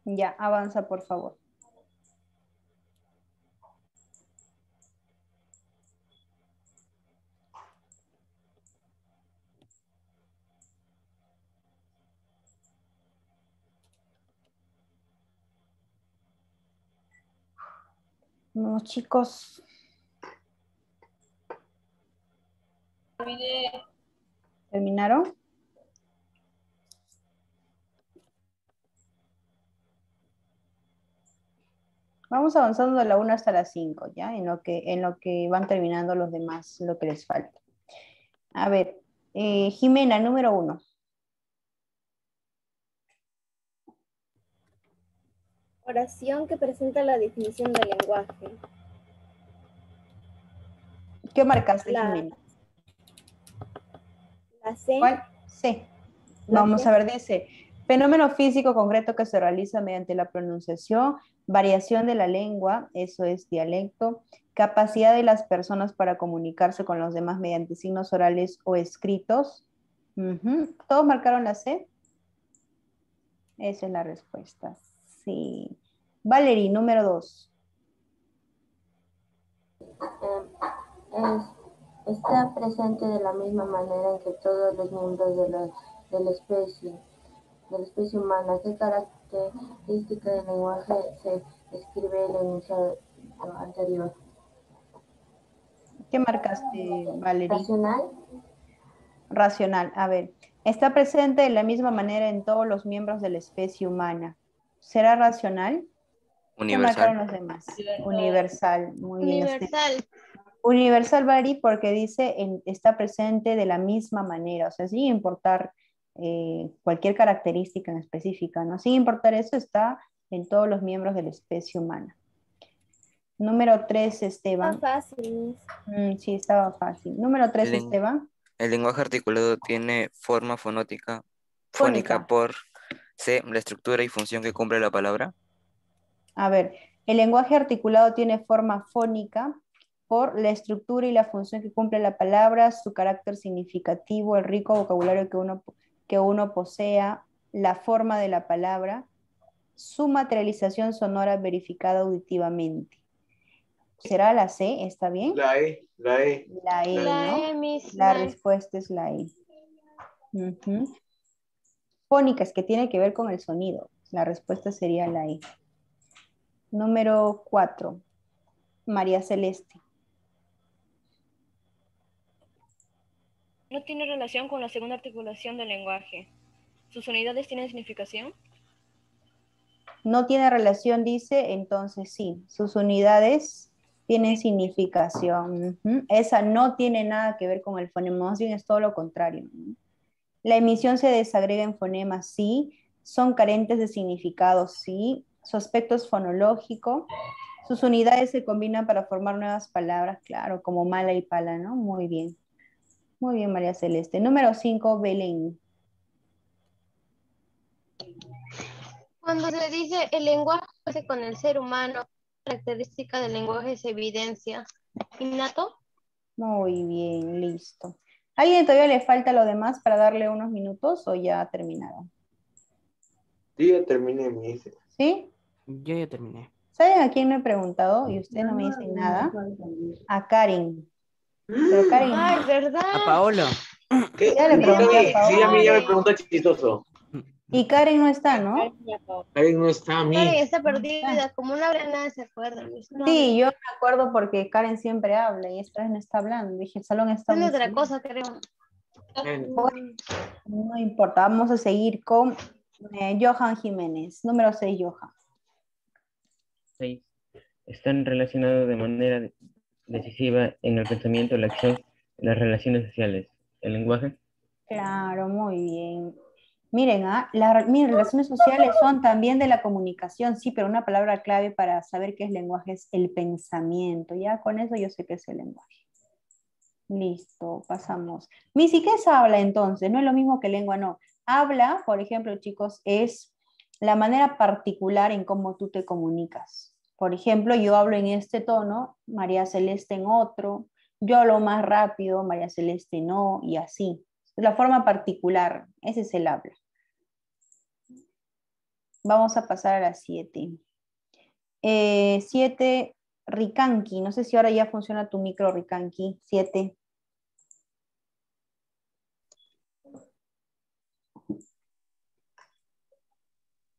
Ya, avanza, por favor. No, chicos. ¿Terminaron? Vamos avanzando de la 1 hasta la 5, ¿ya? En lo que van terminando los demás, lo que les falta. A ver, Jimena, número 1. Oración que presenta la definición del lenguaje. ¿Qué marcaste, Jimena? La C. ¿Cuál? C. Vamos a ver, dice, fenómeno físico concreto que se realiza mediante la pronunciación, variación de la lengua, eso es dialecto, capacidad de las personas para comunicarse con los demás mediante signos orales o escritos. ¿Todos marcaron la C? Esa es la respuesta. Sí. Valerie, número 2. Está presente de la misma manera en que todos los miembros de la especie humana. ¿Qué característica del lenguaje se describe el enunciado anterior? ¿Qué marcaste, Valerie? Racional. Racional. A ver, está presente de la misma manera en todos los miembros de la especie humana. ¿Será racional? ¿Qué marcaron los demás? Universal. Muy bien. Universal. Universal, Valerie, porque dice está presente de la misma manera, o sea, sin importar cualquier característica en específica, ¿no? Sin importar eso, está en todos los miembros de la especie humana. Número 3, Esteban. Estaba fácil. Sí, estaba fácil. Número 3, Esteban. El lenguaje articulado tiene forma fónica Fónica. por C, la estructura y función que cumple la palabra. A ver, el lenguaje articulado tiene forma fónica por la estructura y la función que cumple la palabra, su carácter significativo, el rico vocabulario que uno posea, la forma de la palabra, su materialización sonora verificada auditivamente. ¿Será la C? ¿Está bien? La E. La E, La ¿no? E, Miss. La respuesta es la E. Fónica es que tiene que ver con el sonido. La respuesta sería la E. Número 4. María Celeste. No tiene relación con la segunda articulación del lenguaje. ¿Sus unidades tienen significación? No tiene relación, dice, entonces sí. Sus unidades tienen significación. Esa no tiene nada que ver con el fonema, más bien es todo lo contrario. La emisión se desagrega en fonemas, sí. Son carentes de significado, sí. Su aspecto es fonológico. Sus unidades se combinan para formar nuevas palabras, claro, como mala y pala, ¿no? Muy bien. Muy bien, María Celeste. Número 5, Belén. Cuando se dice el lenguaje con el ser humano, característica del lenguaje es evidencia. ¿Innato? Muy bien, listo. ¿Alguien todavía le falta lo demás para darle unos minutos o ya ha terminado? Sí, ya terminé, me dice. ¿Sí? Yo ya terminé. ¿Saben a quién me he preguntado? Y ustedes no me dicen nada. A Karen. Pero Karen... Ah, es verdad. A Paolo. ¿Qué? Ya le pregunté a Paolo. Sí, a mí ya me preguntó chistoso. Y Karen no está, ¿no? Karen no está a mí. Karen está perdida, como una granada se acuerda. Sí, yo me acuerdo porque Karen siempre habla y esta vez no está hablando. Dije, el salón está muy Es otra solo. cosa, creo. Bueno, no importa, vamos a seguir con Johan Jiménez. Número 6, Johan. 6. Están relacionados de manera decisiva en el pensamiento, la acción, las relaciones sociales. El lenguaje. Claro, muy bien. Miren, miren, relaciones sociales son también de la comunicación, sí, pero una palabra clave para saber qué es lenguaje es el pensamiento. Ya con eso yo sé qué es el lenguaje. Listo, pasamos. Missy, ¿qué es habla entonces? No es lo mismo que lengua, no. Habla, por ejemplo, chicos, es la manera particular en cómo tú te comunicas. Por ejemplo, yo hablo en este tono, María Celeste en otro, yo hablo más rápido, María Celeste no, y así. La forma particular, ese es el habla. Vamos a pasar a las 7. 7, Rikanki. No sé si ahora ya funciona tu micro, Rikanki. 7.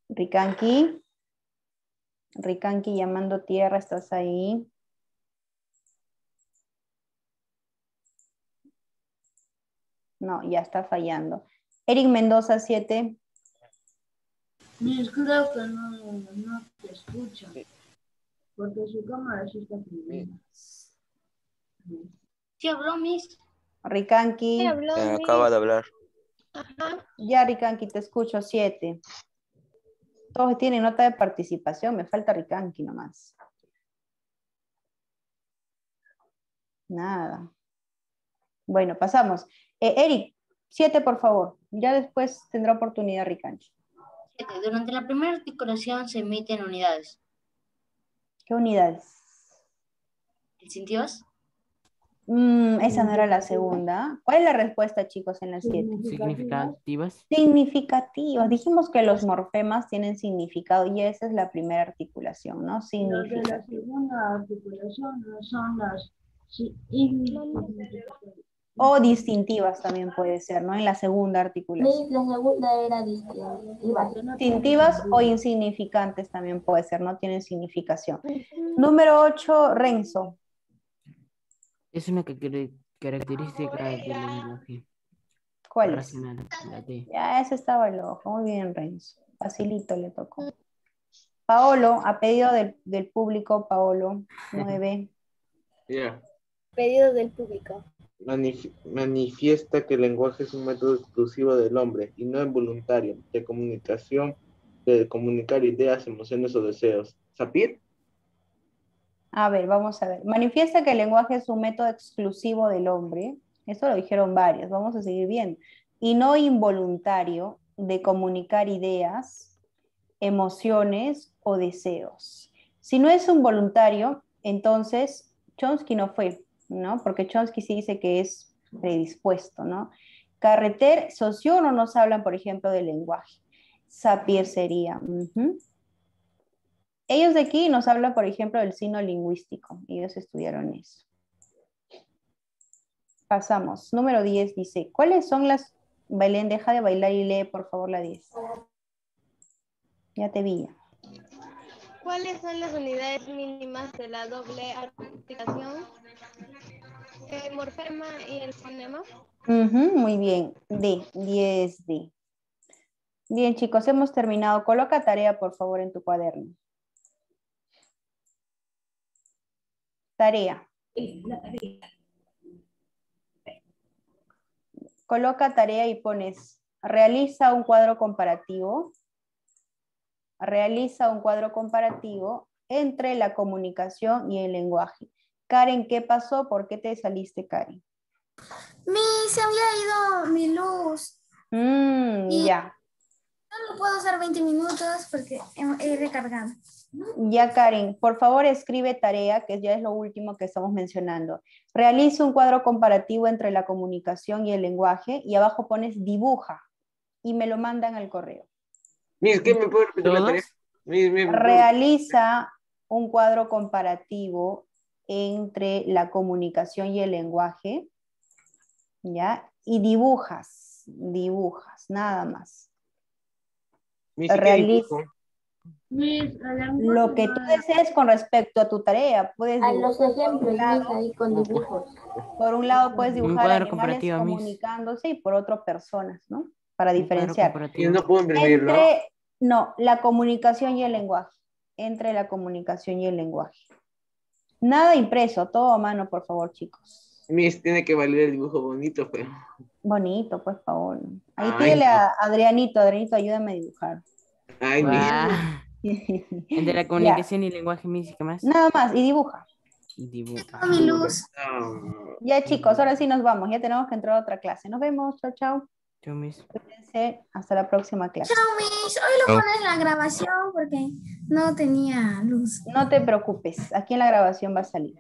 Rikanki. Rikanki llamando tierra, ¿estás ahí? No, ya está fallando. Eric Mendoza, 7. Miss, creo que no te escucha. Porque su cámara sí está prendida. ¿Sí habló, Miss? Rikanki. ¿Qué habló, Miss? Acaba de hablar. Ajá. Ya, Rikanki, te escucho, 7. Todos tienen nota de participación, me falta Rikanki nomás. Nada. Bueno, pasamos. Eric, 7 por favor. Ya después tendrá oportunidad Rikanki. 7. Durante la primera articulación se emiten unidades. ¿Qué unidades? ¿El sintiós? Esa no era la segunda. ¿Cuál es la respuesta, chicos, en la 7? Significativas. Significativas. Dijimos que los morfemas tienen significado y esa es la primera articulación, ¿no? Los de la Significativa. segunda articulación no son las O distintivas también puede ser, ¿no? En la segunda articulación. La segunda era distintiva. Distintivas o insignificantes también puede ser, no tienen significación. Número 8, Renzo. Es una característica del lenguaje. ¿Cuál es? Racional, la D. Ya, ese estaba el ojo. Muy bien, Renzo. Facilito le tocó. Paolo, a pedido del público, Paolo, 9. Ya. Pedido del público. Manifiesta que el lenguaje es un método exclusivo del hombre y no involuntario de comunicación, de comunicar ideas, emociones o deseos. ¿Sapir? A ver, vamos a ver. Manifiesta que el lenguaje es un método exclusivo del hombre. Eso lo dijeron varios. Vamos a seguir viendo. Y no involuntario de comunicar ideas, emociones o deseos. Si no es un voluntario, entonces Chomsky no fue, ¿no? Porque Chomsky sí dice que es predispuesto, ¿no? Carreter, Saussure nos hablan, por ejemplo, del lenguaje. Sapir sería. Ellos de aquí nos hablan, por ejemplo, del signo lingüístico. Ellos estudiaron eso. Pasamos. Número 10 dice, ¿cuáles son las... Belén, deja de bailar y lee, por favor, la 10. Ya te vi. ¿Cuáles son las unidades mínimas de la doble articulación? El morfema y el fonema. Muy bien. D, 10D. Bien, chicos, hemos terminado. Coloca tarea, por favor, en tu cuaderno. Tarea. Coloca tarea y pones, realiza un cuadro comparativo. Realiza un cuadro comparativo entre la comunicación y el lenguaje. Karen, ¿qué pasó? ¿Por qué te saliste, Karen? Se había ido mi luz. Ya. No lo puedo usar 20 minutos porque he recargado. Ya, Karen, por favor escribe tarea, que ya es lo último que estamos mencionando. Realiza un cuadro comparativo entre la comunicación y el lenguaje y abajo pones dibuja y me lo mandan al correo. ¿Qué me puede repetir la tarea? Realiza un cuadro comparativo entre la comunicación y el lenguaje, ¿ya? Y dibujas, nada más. Realiza lo que tú desees con respecto a tu tarea. Puedes a los ejemplos, ahí con dibujos. Por un lado puedes dibujar animales comparativo, comunicándose y por otro personas, ¿no? Para diferenciar. Yo no puedo imprimirlo. No, la comunicación y el lenguaje. Entre la comunicación y el lenguaje. Nada impreso, todo a mano, por favor, chicos. Tiene que valer el dibujo bonito, pero... Bonito, pues, favor. Ahí pídele a Adrianito, ayúdame a dibujar. Ay, Entre la comunicación y el lenguaje, ¿qué más? Nada más, y dibuja. Mi luz. Ya, chicos, ahora sí nos vamos. Ya tenemos que entrar a otra clase. Nos vemos. Chao, chao. Chao, Miss. Cuídense. Hasta la próxima clase. Chao, Miss. Hoy lo pones en la grabación porque no tenía luz. No te preocupes. Aquí en la grabación va a salir.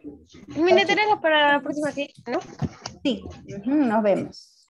Mira, tenemos para la próxima, ¿sí? ¿No? Sí. Nos vemos.